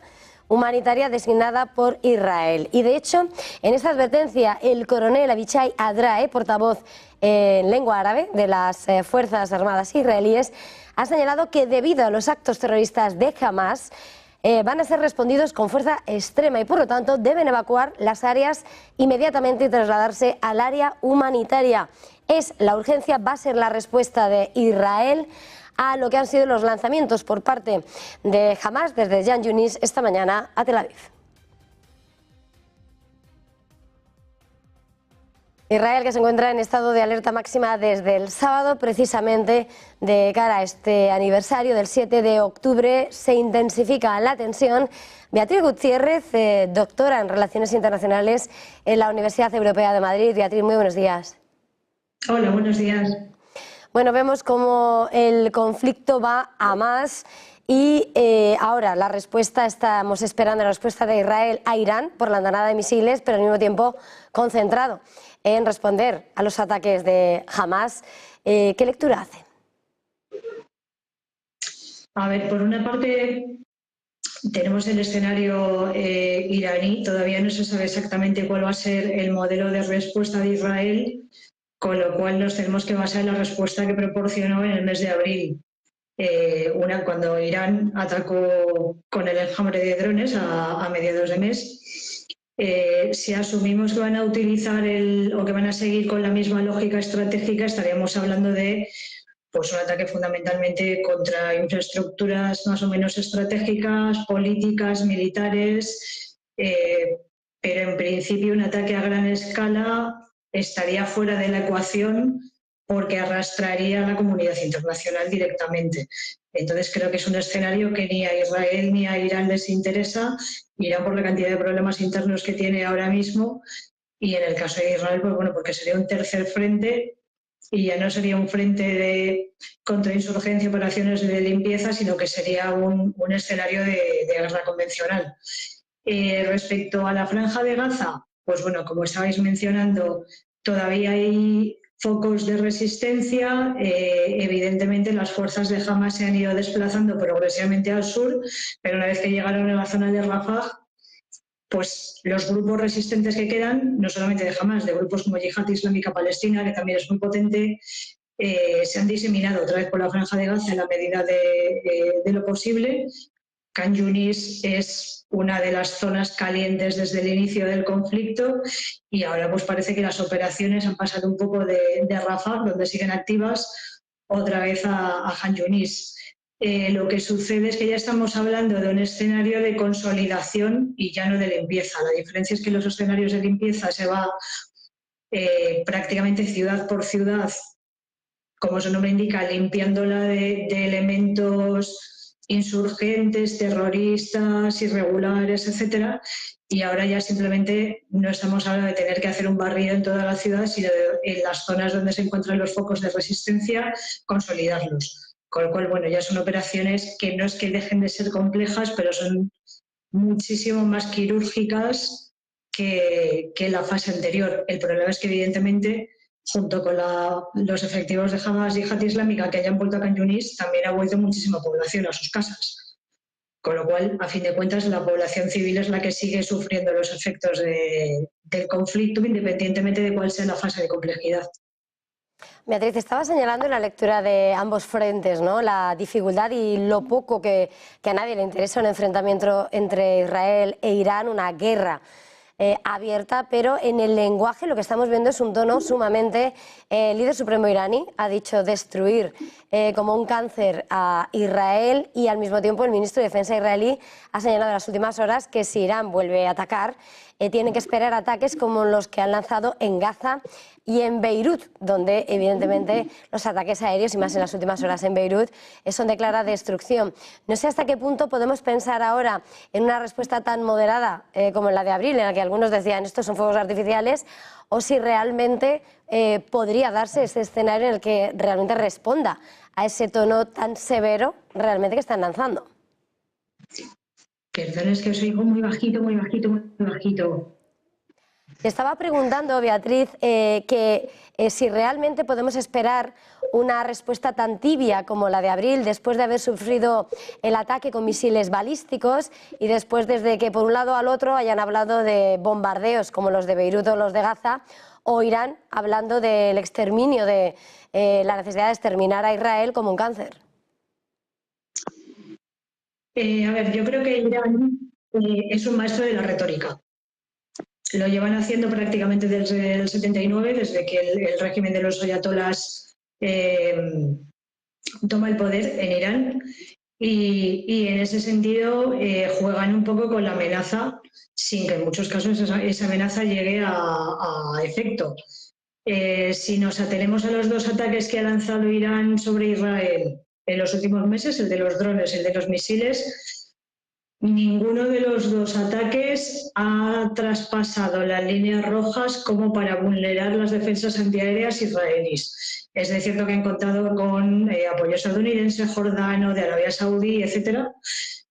humanitaria designada por Israel. Y de hecho, en esta advertencia, el coronel Avichai Adrae, portavoz en lengua árabe de las Fuerzas Armadas israelíes, ha señalado que debido a los actos terroristas de Hamás, van a ser respondidos con fuerza extrema y por lo tanto deben evacuar las áreas inmediatamente y trasladarse al área humanitaria. es la urgencia, va a ser la respuesta de Israel a lo que han sido los lanzamientos por parte de Hamás desde Khan Yunis esta mañana a Tel Aviv. Israel, que se encuentra en estado de alerta máxima desde el sábado, precisamente de cara a este aniversario del 7 de octubre, se intensifica la tensión. Beatriz Gutiérrez, doctora en Relaciones Internacionales en la Universidad Europea de Madrid. Beatriz, muy buenos días. Hola, buenos días. Bueno, vemos cómo el conflicto va a más y ahora la respuesta, estamos esperando la respuesta de Israel a Irán por la andanada de misiles, pero al mismo tiempo concentrado en responder a los ataques de Hamás. ¿Qué lectura hace? A ver, por una parte tenemos el escenario iraní, todavía no se sabe exactamente cuál va a ser el modelo de respuesta de Israel, con lo cual nos tenemos que basar en la respuesta que proporcionó en el mes de abril, cuando Irán atacó con el enjambre de drones a mediados de mes. Si asumimos que van a utilizar o que van a seguir con la misma lógica estratégica, estaríamos hablando de pues, un ataque fundamentalmente contra infraestructuras más o menos estratégicas, políticas, militares, pero en principio un ataque a gran escala estaría fuera de la ecuación porque arrastraría a la comunidad internacional directamente. Entonces creo que es un escenario que ni a Israel ni a Irán les interesa. Irán por la cantidad de problemas internos que tiene ahora mismo y en el caso de Israel, pues bueno, porque sería un tercer frente y ya no sería un frente de contrainsurgencia, operaciones de limpieza, sino que sería un escenario de guerra convencional. Respecto a la Franja de Gaza, pues bueno, como estabais mencionando, todavía hay focos de resistencia. Evidentemente las fuerzas de Hamás se han ido desplazando progresivamente al sur, pero una vez que llegaron a la zona de Rafah, pues los grupos resistentes que quedan, no solamente de Hamás, de grupos como Yihad Islámica Palestina, que también es muy potente, se han diseminado otra vez por la Franja de Gaza en la medida de lo posible. Khan Yunis es una de las zonas calientes desde el inicio del conflicto y ahora pues parece que las operaciones han pasado un poco de Rafah, donde siguen activas, otra vez a Khan Yunis. Lo que sucede es que ya estamos hablando de un escenario de consolidación y ya no de limpieza. La diferencia es que los escenarios de limpieza se va prácticamente ciudad por ciudad, como su nombre indica, limpiándola de elementos insurgentes, terroristas, irregulares, etcétera, y ahora ya simplemente no estamos hablando de tener que hacer un barrido en toda la ciudad, sino en las zonas donde se encuentran los focos de resistencia, consolidarlos. Con lo cual, bueno, ya son operaciones que no es que dejen de ser complejas, pero son muchísimo más quirúrgicas que la fase anterior. El problema es que, evidentemente, junto con los efectivos de Hamás y Yihad Islámica que hayan vuelto a Khan Yunis, también ha vuelto muchísima población a sus casas. Con lo cual, a fin de cuentas, la población civil es la que sigue sufriendo los efectos del conflicto, independientemente de cuál sea la fase de complejidad. Beatriz, estaba señalando en la lectura de ambos frentes, ¿no?, la dificultad y lo poco que a nadie le interesa un enfrentamiento entre Israel e Irán, una guerra abierta, pero en el lenguaje lo que estamos viendo es un tono sumamente... el líder supremo iraní ha dicho destruir como un cáncer a Israel y al mismo tiempo el ministro de Defensa israelí ha señalado en las últimas horas que si Irán vuelve a atacar tienen que esperar ataques como los que han lanzado en Gaza y en Beirut, donde evidentemente los ataques aéreos, y más en las últimas horas en Beirut, son de clara destrucción. No sé hasta qué punto podemos pensar ahora en una respuesta tan moderada como la de abril, en la que algunos decían estos son fuegos artificiales, o si realmente podría darse ese escenario en el que realmente responda a ese tono tan severo realmente que están lanzando. Perdón, es que os oigo muy bajito, muy bajito, muy bajito. Te estaba preguntando, Beatriz, que si realmente podemos esperar una respuesta tan tibia como la de abril, después de haber sufrido el ataque con misiles balísticos y después desde que por un lado al otro hayan hablado de bombardeos como los de Beirut o los de Gaza, o Irán hablando del exterminio, de la necesidad de exterminar a Israel como un cáncer. A ver, yo creo que Irán es un maestro de la retórica. Lo llevan haciendo prácticamente desde el 79, desde que el régimen de los ayatolás toma el poder en Irán. Y en ese sentido juegan un poco con la amenaza, sin que en muchos casos esa amenaza llegue a efecto. Si nos atenemos a los dos ataques que ha lanzado Irán sobre Israel en los últimos meses, el de los drones, el de los misiles, ninguno de los dos ataques ha traspasado las líneas rojas como para vulnerar las defensas antiaéreas israelíes. Es cierto que han contado con apoyo estadounidense, jordano, de Arabia Saudí, etcétera,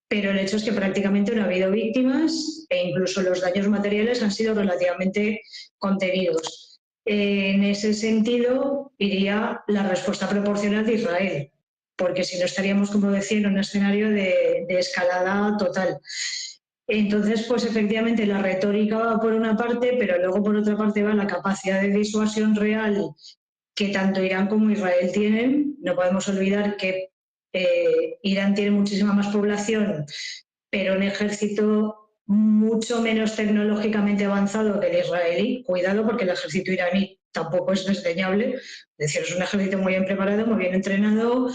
pero el hecho es que prácticamente no ha habido víctimas e incluso los daños materiales han sido relativamente contenidos. En ese sentido, iría la respuesta proporcional de Israel, porque si no estaríamos, como decía, en un escenario de escalada total. Entonces, pues efectivamente la retórica va por una parte, pero luego por otra parte va la capacidad de disuasión real que tanto Irán como Israel tienen. No podemos olvidar que Irán tiene muchísima más población, pero un ejército mucho menos tecnológicamente avanzado que el israelí. Cuidado, porque el ejército iraní tampoco es desdeñable. Es decir, es un ejército muy bien preparado, muy bien entrenado,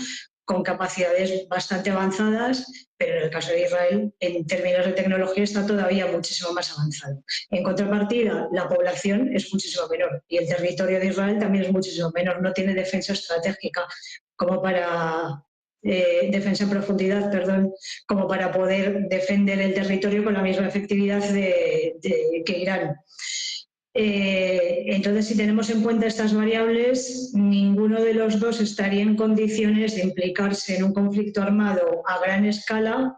con capacidades bastante avanzadas, pero en el caso de Israel, en términos de tecnología, está todavía muchísimo más avanzado. En contrapartida, la población es muchísimo menor y el territorio de Israel también es muchísimo menor. No tiene defensa estratégica como para... defensa en profundidad, perdón, como para poder defender el territorio con la misma efectividad que Irán. Entonces, si tenemos en cuenta estas variables, ninguno de los dos estaría en condiciones de implicarse en un conflicto armado a gran escala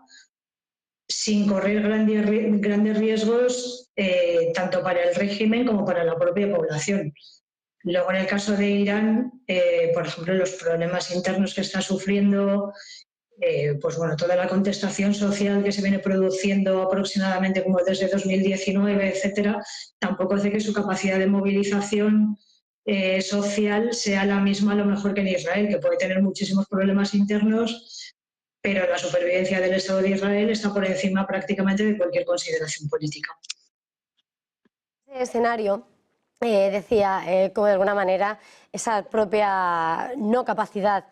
sin correr grandes riesgos tanto para el régimen como para la propia población. Luego, en el caso de Irán, por ejemplo, los problemas internos que está sufriendo, pues bueno, toda la contestación social que se viene produciendo aproximadamente como desde 2019, etcétera, tampoco hace que su capacidad de movilización social sea la misma a lo mejor que en Israel, que puede tener muchísimos problemas internos, pero la supervivencia del Estado de Israel está por encima prácticamente de cualquier consideración política. Ese escenario decía, como de alguna manera, esa propia no capacidad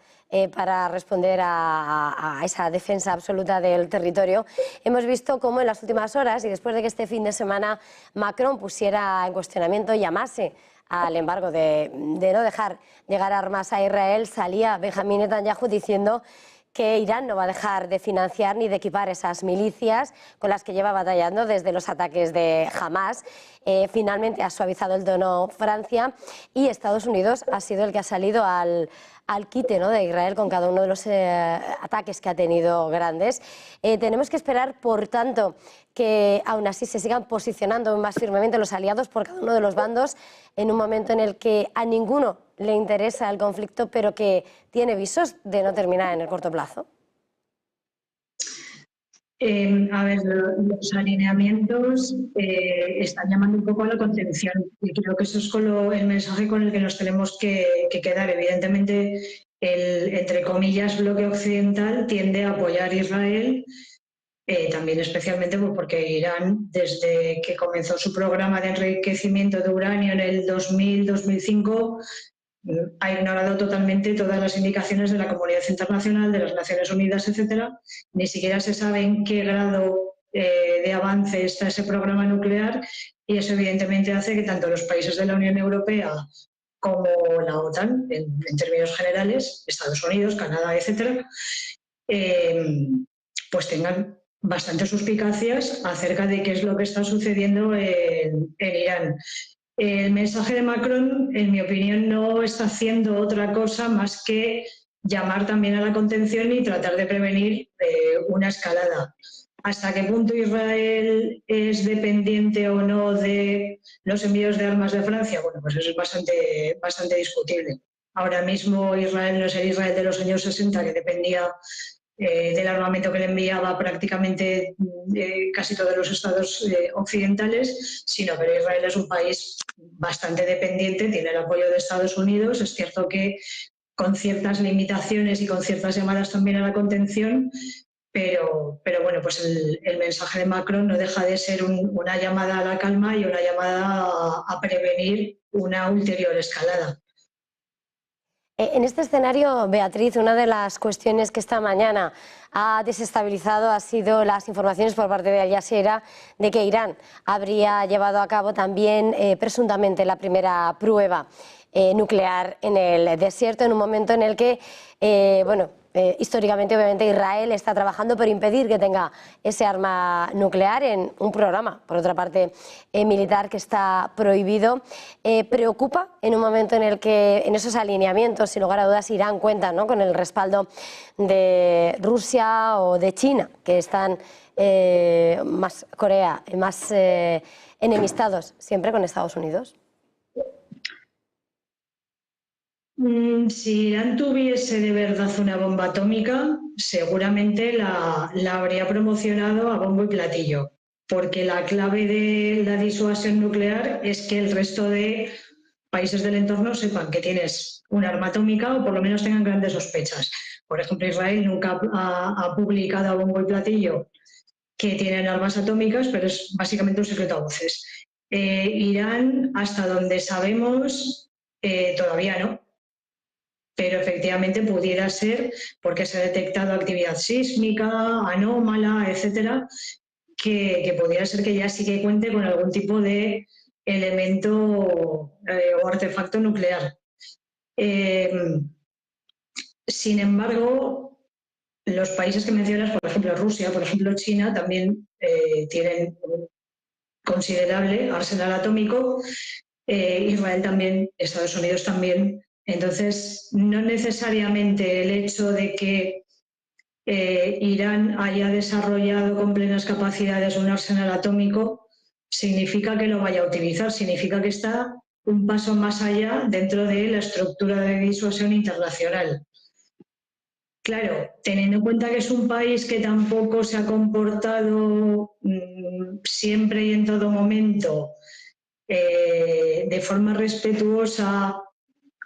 para responder a esa defensa absoluta del territorio. Hemos visto cómo en las últimas horas, y después de que este fin de semana Macron pusiera en cuestionamiento y llamase al embargo de no dejar llegar armas a Israel, salía Benjamín Netanyahu diciendo que Irán no va a dejar de financiar ni de equipar esas milicias con las que lleva batallando desde los ataques de Hamas. Finalmente ha suavizado el tono Francia y Estados Unidos ha sido el que ha salido al quite, ¿no?, de Israel con cada uno de los ataques que ha tenido grandes. Tenemos que esperar, por tanto, que aún así se sigan posicionando más firmemente los aliados por cada uno de los bandos en un momento en el que a ninguno le interesa el conflicto, pero que tiene visos de no terminar en el corto plazo. A ver, los alineamientos están llamando un poco a la contención y creo que eso es el mensaje con el que nos tenemos que quedar. Evidentemente, el, entre comillas, bloque occidental tiende a apoyar a Israel, también especialmente porque Irán, desde que comenzó su programa de enriquecimiento de uranio en el 2000-2005, ha ignorado totalmente todas las indicaciones de la comunidad internacional, de las Naciones Unidas, etcétera. Ni siquiera se sabe en qué grado de avance está ese programa nuclear y eso evidentemente hace que tanto los países de la Unión Europea como la OTAN, en términos generales, Estados Unidos, Canadá, etcétera, pues tengan bastantes suspicacias acerca de qué es lo que está sucediendo en Irán. El mensaje de Macron, en mi opinión, no está haciendo otra cosa más que llamar también a la contención y tratar de prevenir una escalada. ¿Hasta qué punto Israel es dependiente o no de los envíos de armas de Francia? Bueno, pues eso es bastante discutible. Ahora mismo Israel no es el Israel de los años 60, que dependía del armamento que le enviaba prácticamente casi todos los estados occidentales, sino que Israel es un país bastante dependiente, tiene el apoyo de Estados Unidos. Es cierto que con ciertas limitaciones y con ciertas llamadas también a la contención, pero bueno, pues el mensaje de Macron no deja de ser una llamada a la calma y una llamada a prevenir una ulterior escalada. En este escenario, Beatriz, una de las cuestiones que esta mañana ha desestabilizado ha sido las informaciones por parte de Al Jazeera de que Irán habría llevado a cabo también presuntamente la primera prueba nuclear en el desierto, en un momento en el que, históricamente, obviamente, Israel está trabajando por impedir que tenga ese arma nuclear en un programa, por otra parte, militar que está prohibido. Preocupa en un momento en el que, en esos alineamientos, sin lugar a dudas, Irán cuenta, ¿no?, con el respaldo de Rusia o de China, que están más Corea, más enemistados siempre con Estados Unidos. Si Irán tuviese de verdad una bomba atómica, seguramente la habría promocionado a bombo y platillo, porque la clave de la disuasión nuclear es que el resto de países del entorno sepan que tienes un arma atómica o por lo menos tengan grandes sospechas. Por ejemplo, Israel nunca ha publicado a bombo y platillo que tienen armas atómicas, pero es básicamente un secreto a voces. Irán, hasta donde sabemos, todavía no. Pero efectivamente pudiera ser, porque se ha detectado actividad sísmica, anómala, etcétera, que pudiera ser que ya sí que cuente con algún tipo de elemento o artefacto nuclear. Sin embargo, los países que mencionas, por ejemplo Rusia, por ejemplo China, también tienen un considerable arsenal atómico, Israel también, Estados Unidos también. Entonces, no necesariamente el hecho de que Irán haya desarrollado con plenas capacidades un arsenal atómico significa que lo vaya a utilizar, significa que está un paso más allá dentro de la estructura de disuasión internacional. Claro, teniendo en cuenta que es un país que tampoco se ha comportado siempre y en todo momento de forma respetuosa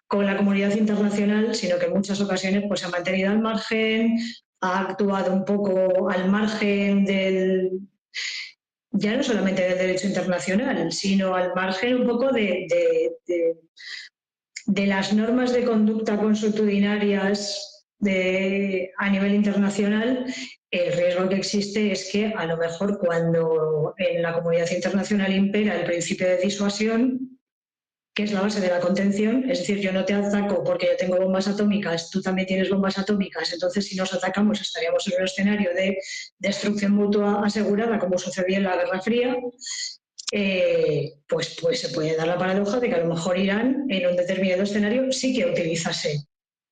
con la comunidad internacional, sino que en muchas ocasiones pues, se ha mantenido al margen, ha actuado un poco al margen ya no solamente del derecho internacional, sino al margen un poco de las normas de conducta consuetudinarias a nivel internacional. El riesgo que existe es que a lo mejor cuando en la comunidad internacional impera el principio de disuasión, que es la base de la contención, es decir, yo no te ataco porque yo tengo bombas atómicas, tú también tienes bombas atómicas, entonces si nos atacamos estaríamos en un escenario de destrucción mutua asegurada, como sucedía en la Guerra Fría, pues se puede dar la paradoja de que a lo mejor Irán, en un determinado escenario, sí que utilizase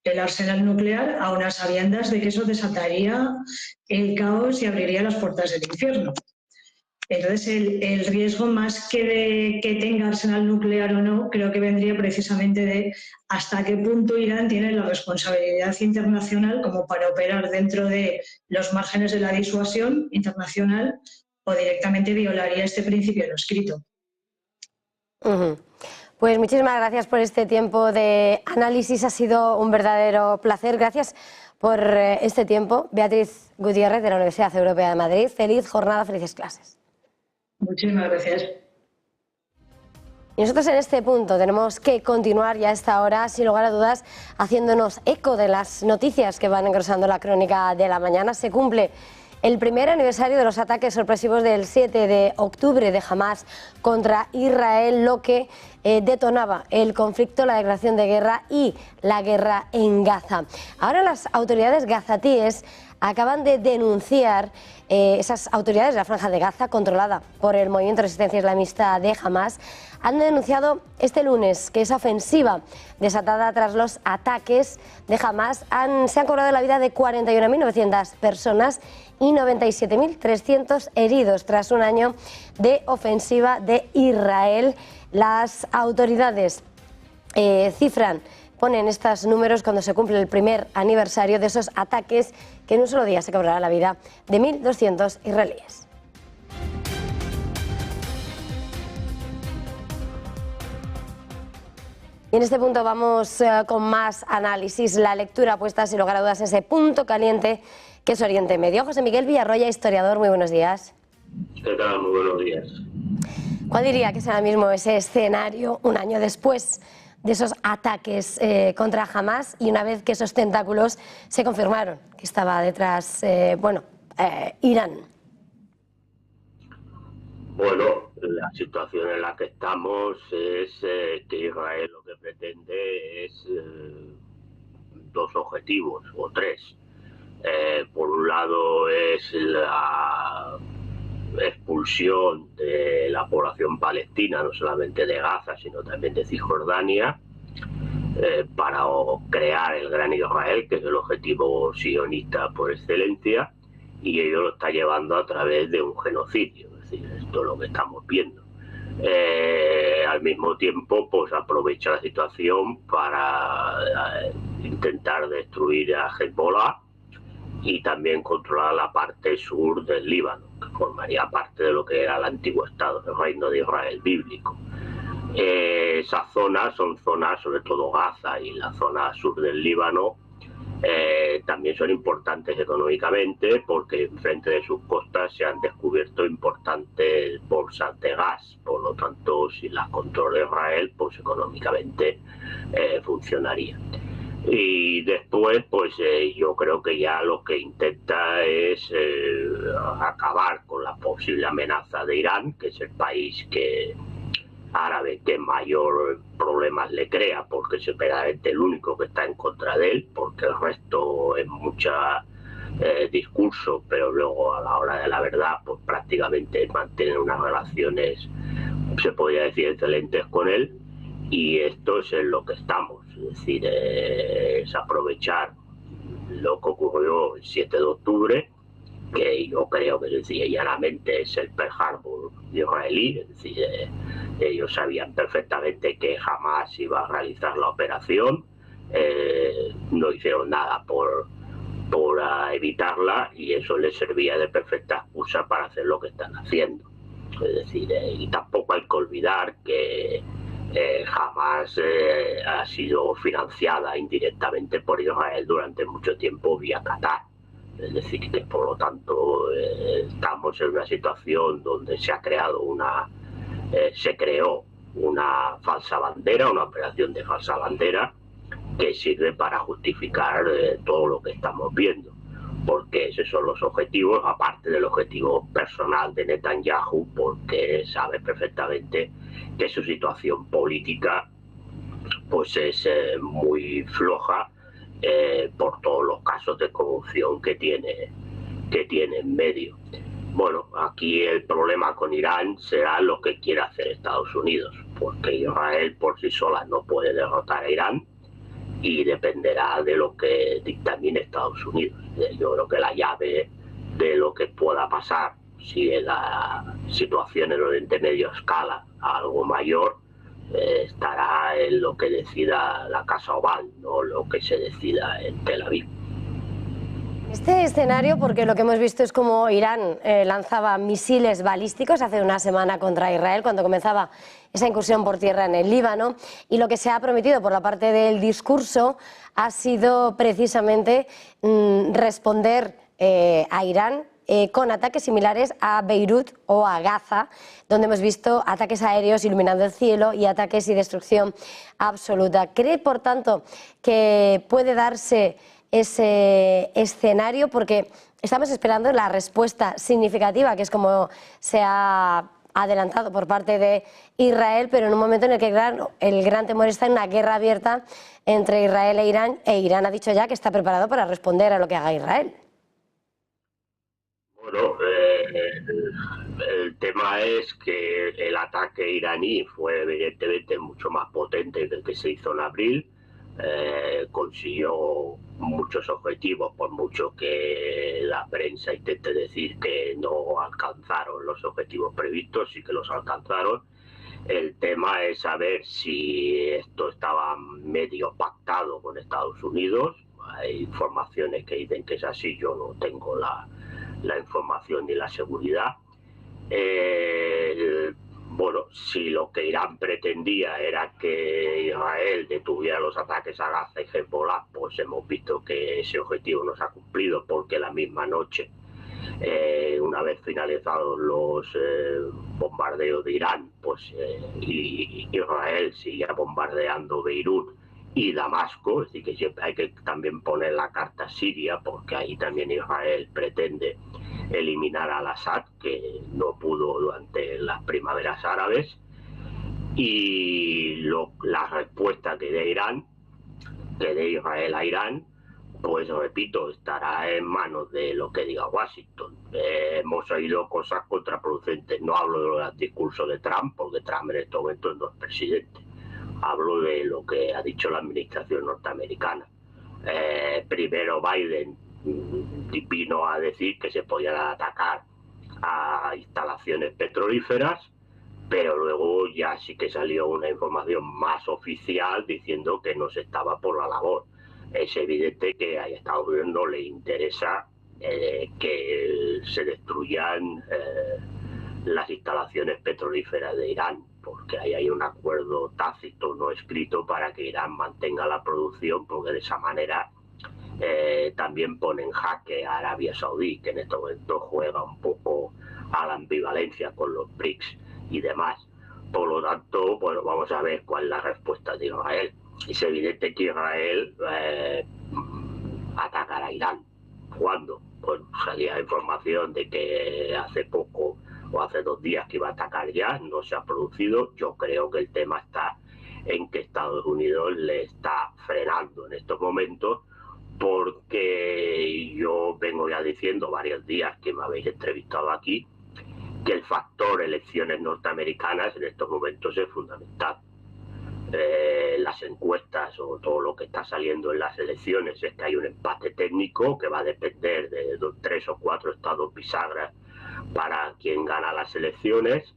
el arsenal nuclear a unas sabiendas de que eso desataría el caos y abriría las puertas del infierno. Entonces, el riesgo, más que de que tenga arsenal nuclear o no, creo que vendría precisamente de hasta qué punto Irán tiene la responsabilidad internacional como para operar dentro de los márgenes de la disuasión internacional o directamente violaría este principio no escrito. Pues muchísimas gracias por este tiempo de análisis, ha sido un verdadero placer. Gracias por este tiempo. Beatriz Gutiérrez, de la Universidad Europea de Madrid. Feliz jornada, felices clases. Muchísimas gracias. Y nosotros en este punto tenemos que continuar ya a esta hora, sin lugar a dudas, haciéndonos eco de las noticias que van engrosando la crónica de la mañana. Se cumple el primer aniversario de los ataques sorpresivos del 7 de octubre de Hamás contra Israel, lo que detonaba el conflicto, la declaración de guerra y la guerra en Gaza. Ahora las autoridades gazatíes acaban de denunciar, esas autoridades de la Franja de Gaza, controlada por el movimiento de resistencia islamista de Hamás, han denunciado este lunes que esa ofensiva desatada tras los ataques de Hamás se han cobrado la vida de 41.900 personas y 97.300 heridos tras un año de ofensiva de Israel. Las autoridades ponen estos números cuando se cumple el primer aniversario de esos ataques, que en un solo día se cobrará la vida de 1.200 israelíes. Y en este punto vamos con más análisis, la lectura puesta sin lugar a dudas en ese punto caliente que es Oriente Medio. José Miguel Villarroya, historiador, muy buenos días. ¿Qué tal? Muy buenos días. ¿Cuál diría que es ahora mismo ese escenario un año después de esos ataques contra Hamas y una vez que esos tentáculos se confirmaron que estaba detrás, Irán? Bueno, la situación en la que estamos es que Israel lo que pretende es dos objetivos, o tres. Por un lado es la expulsión de la población palestina, no solamente de Gaza, sino también de Cisjordania, para crear el Gran Israel, que es el objetivo sionista por excelencia, y ello lo está llevando a través de un genocidio. Es decir, esto es lo que estamos viendo. Al mismo tiempo, pues aprovecha la situación para intentar destruir a Hezbollah y también controlar la parte sur del Líbano, que formaría parte de lo que era el antiguo Estado, el Reino de Israel bíblico. Esas zonas son zonas, sobre todo Gaza y la zona sur del Líbano, también son importantes económicamente porque enfrente de sus costas se han descubierto importantes bolsas de gas. Por lo tanto, si las controla Israel, pues económicamente funcionaría. Y después, pues yo creo que ya lo que intenta es acabar con la posible amenaza de Irán, que es el país árabe que mayor problemas le crea, porque es verdaderamente el único que está en contra de él, porque el resto es mucha discurso, pero luego a la hora de la verdad, pues prácticamente mantienen unas relaciones, se podría decir, excelentes con él, y esto es en lo que estamos. Es decir, es aprovechar lo que ocurrió el 7 de octubre, que yo creo que sencillamente es el Pearl Harbor israelí. Es decir, ellos sabían perfectamente que jamás iba a realizar la operación, no hicieron nada por evitarla, y eso les servía de perfecta excusa para hacer lo que están haciendo. Es decir, y tampoco hay que olvidar que Hamas ha sido financiada indirectamente por Israel durante mucho tiempo vía Qatar. Es decir, que por lo tanto estamos en una situación donde se creó una falsa bandera, una operación de falsa bandera que sirve para justificar todo lo que estamos viendo, porque esos son los objetivos, aparte del objetivo personal de Netanyahu, porque sabe perfectamente que su situación política pues es muy floja por todos los casos de corrupción que tiene en medio. Bueno, aquí el problema con Irán será lo que quiera hacer Estados Unidos, porque Israel por sí sola no puede derrotar a Irán y dependerá de lo que dictamine Estados Unidos. Yo creo que la llave de lo que pueda pasar, si la situación en Oriente Medio escala a algo mayor, estará en lo que decida la Casa Oval, no lo que se decida en Tel Aviv. Este escenario, porque lo que hemos visto es como Irán lanzaba misiles balísticos hace una semana contra Israel, cuando comenzaba esa incursión por tierra en el Líbano, y lo que se ha prometido por la parte del discurso ha sido precisamente responder a Irán con ataques similares a Beirut o a Gaza, donde hemos visto ataques aéreos iluminando el cielo y ataques y destrucción absoluta. ¿Cree, por tanto, que puede darse ese escenario? Porque estamos esperando la respuesta significativa, que es como se ha adelantado por parte de Israel, pero en un momento en el que el gran temor está en una guerra abierta entre Israel e Irán ha dicho ya que está preparado para responder a lo que haga Israel. Bueno, el tema es que el ataque iraní fue evidentemente mucho más potente que el que se hizo en abril. Consiguió muchos objetivos, por mucho que la prensa intente decir que no alcanzaron los objetivos previstos, sí que los alcanzaron. El tema es saber si esto estaba medio pactado con Estados Unidos. Hay informaciones que dicen que es así, yo no tengo la información ni la seguridad. bueno, si lo que Irán pretendía era que Israel detuviera los ataques a Gaza y Hezbollah, pues hemos visto que ese objetivo no se ha cumplido, porque la misma noche, una vez finalizados los bombardeos de Irán, pues Israel sigue bombardeando Beirut y Damasco. Es decir, que siempre hay que también poner la carta Siria, porque ahí también Israel pretende eliminar al Assad, que no pudo durante las primaveras árabes. Y la respuesta que dé Israel a Irán, pues repito, estará en manos de lo que diga Washington. Hemos oído cosas contraproducentes. No hablo del discurso de Trump, porque Trump en este momento no es presidente. Hablo de lo que ha dicho la administración norteamericana. Primero Biden vino a decir que se podían atacar a instalaciones petrolíferas, pero luego ya sí que salió una información más oficial diciendo que no se estaba por la labor. Es evidente que a Estados Unidos no le interesa que se destruyan las instalaciones petrolíferas de Irán, porque ahí hay un acuerdo tácito no escrito para que Irán mantenga la producción, porque de esa manera también pone en jaque a Arabia Saudí, que en este momento juega un poco a la ambivalencia con los BRICS y demás. Por lo tanto, bueno, vamos a ver cuál es la respuesta de Israel. Es evidente que Israel atacará a Irán. ¿Cuándo? Pues salía información de que hace poco o hace 2 días que iba a atacar ya, no se ha producido. Yo creo que el tema está en que Estados Unidos le está frenando en estos momentos, porque yo vengo ya diciendo varios días que me habéis entrevistado aquí que el factor elecciones norteamericanas en estos momentos es fundamental. Las encuestas o todo lo que está saliendo en las elecciones es que hay un empate técnico que va a depender de 3 o 4 estados bisagras para quien gana las elecciones,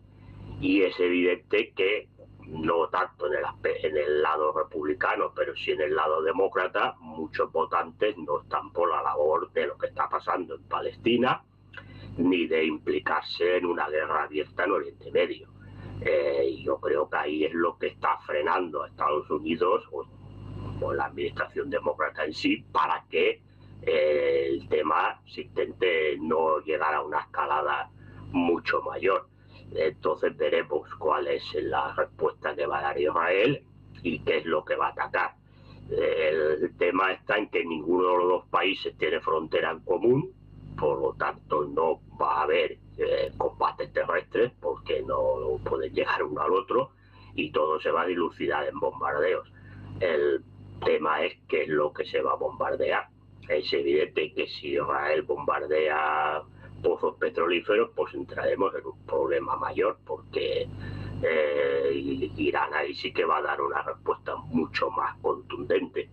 y es evidente que no tanto en el lado republicano, pero sí en el lado demócrata, muchos votantes no están por la labor de lo que está pasando en Palestina, ni de implicarse en una guerra abierta en Oriente Medio. Yo creo que ahí es lo que está frenando a Estados Unidos o la administración demócrata en sí, para que el tema se intente no llegar a una escalada mucho mayor. Entonces veremos cuál es la respuesta que va a dar Israel y qué es lo que va a atacar. El tema está en que ninguno de los dos países tiene frontera en común, por lo tanto no va a haber combates terrestres, porque no pueden llegar uno al otro, y todo se va a dilucidar en bombardeos. El tema es qué es lo que se va a bombardear. Es evidente que si Israel bombardea pozos petrolíferos, pues entraremos en un problema mayor, porque Irán ahí sí que va a dar una respuesta mucho más contundente,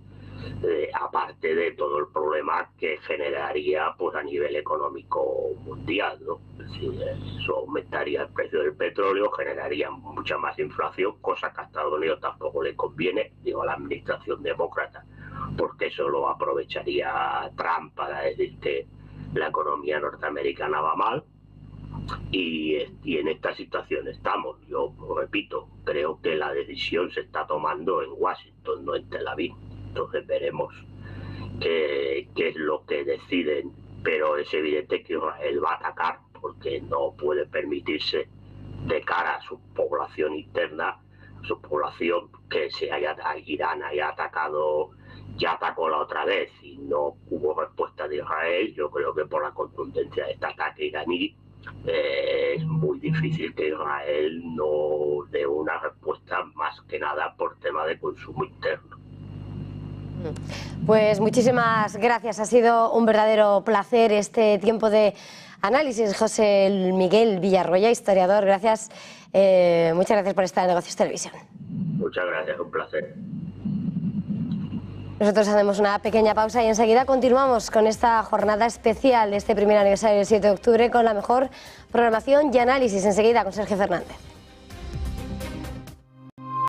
aparte de todo el problema que generaría pues a nivel económico mundial, ¿no? Es decir, eso aumentaría el precio del petróleo, generaría mucha más inflación, cosa que a Estados Unidos tampoco le conviene, digo, a la administración demócrata, porque eso lo aprovecharía Trump para decir que la economía norteamericana va mal, y en esta situación estamos. Yo repito, creo que la decisión se está tomando en Washington, no en Tel Aviv. Entonces veremos qué es lo que deciden, pero es evidente que Israel va a atacar, porque no puede permitirse, de cara a su población interna, su población, que Irán haya atacado. Ya atacó la otra vez y no hubo respuesta de Israel. Yo creo que por la contundencia de este ataque iraní es muy difícil que Israel no dé una respuesta, más que nada por tema de consumo interno. Pues muchísimas gracias, ha sido un verdadero placer este tiempo de análisis. José Miguel Villarroya, historiador, gracias, muchas gracias por estar en Negocios Televisión. Muchas gracias, un placer. Nosotros hacemos una pequeña pausa y enseguida continuamos con esta jornada especial de este primer aniversario del 7 de octubre con la mejor programación y análisis. Enseguida con Sergio Fernández.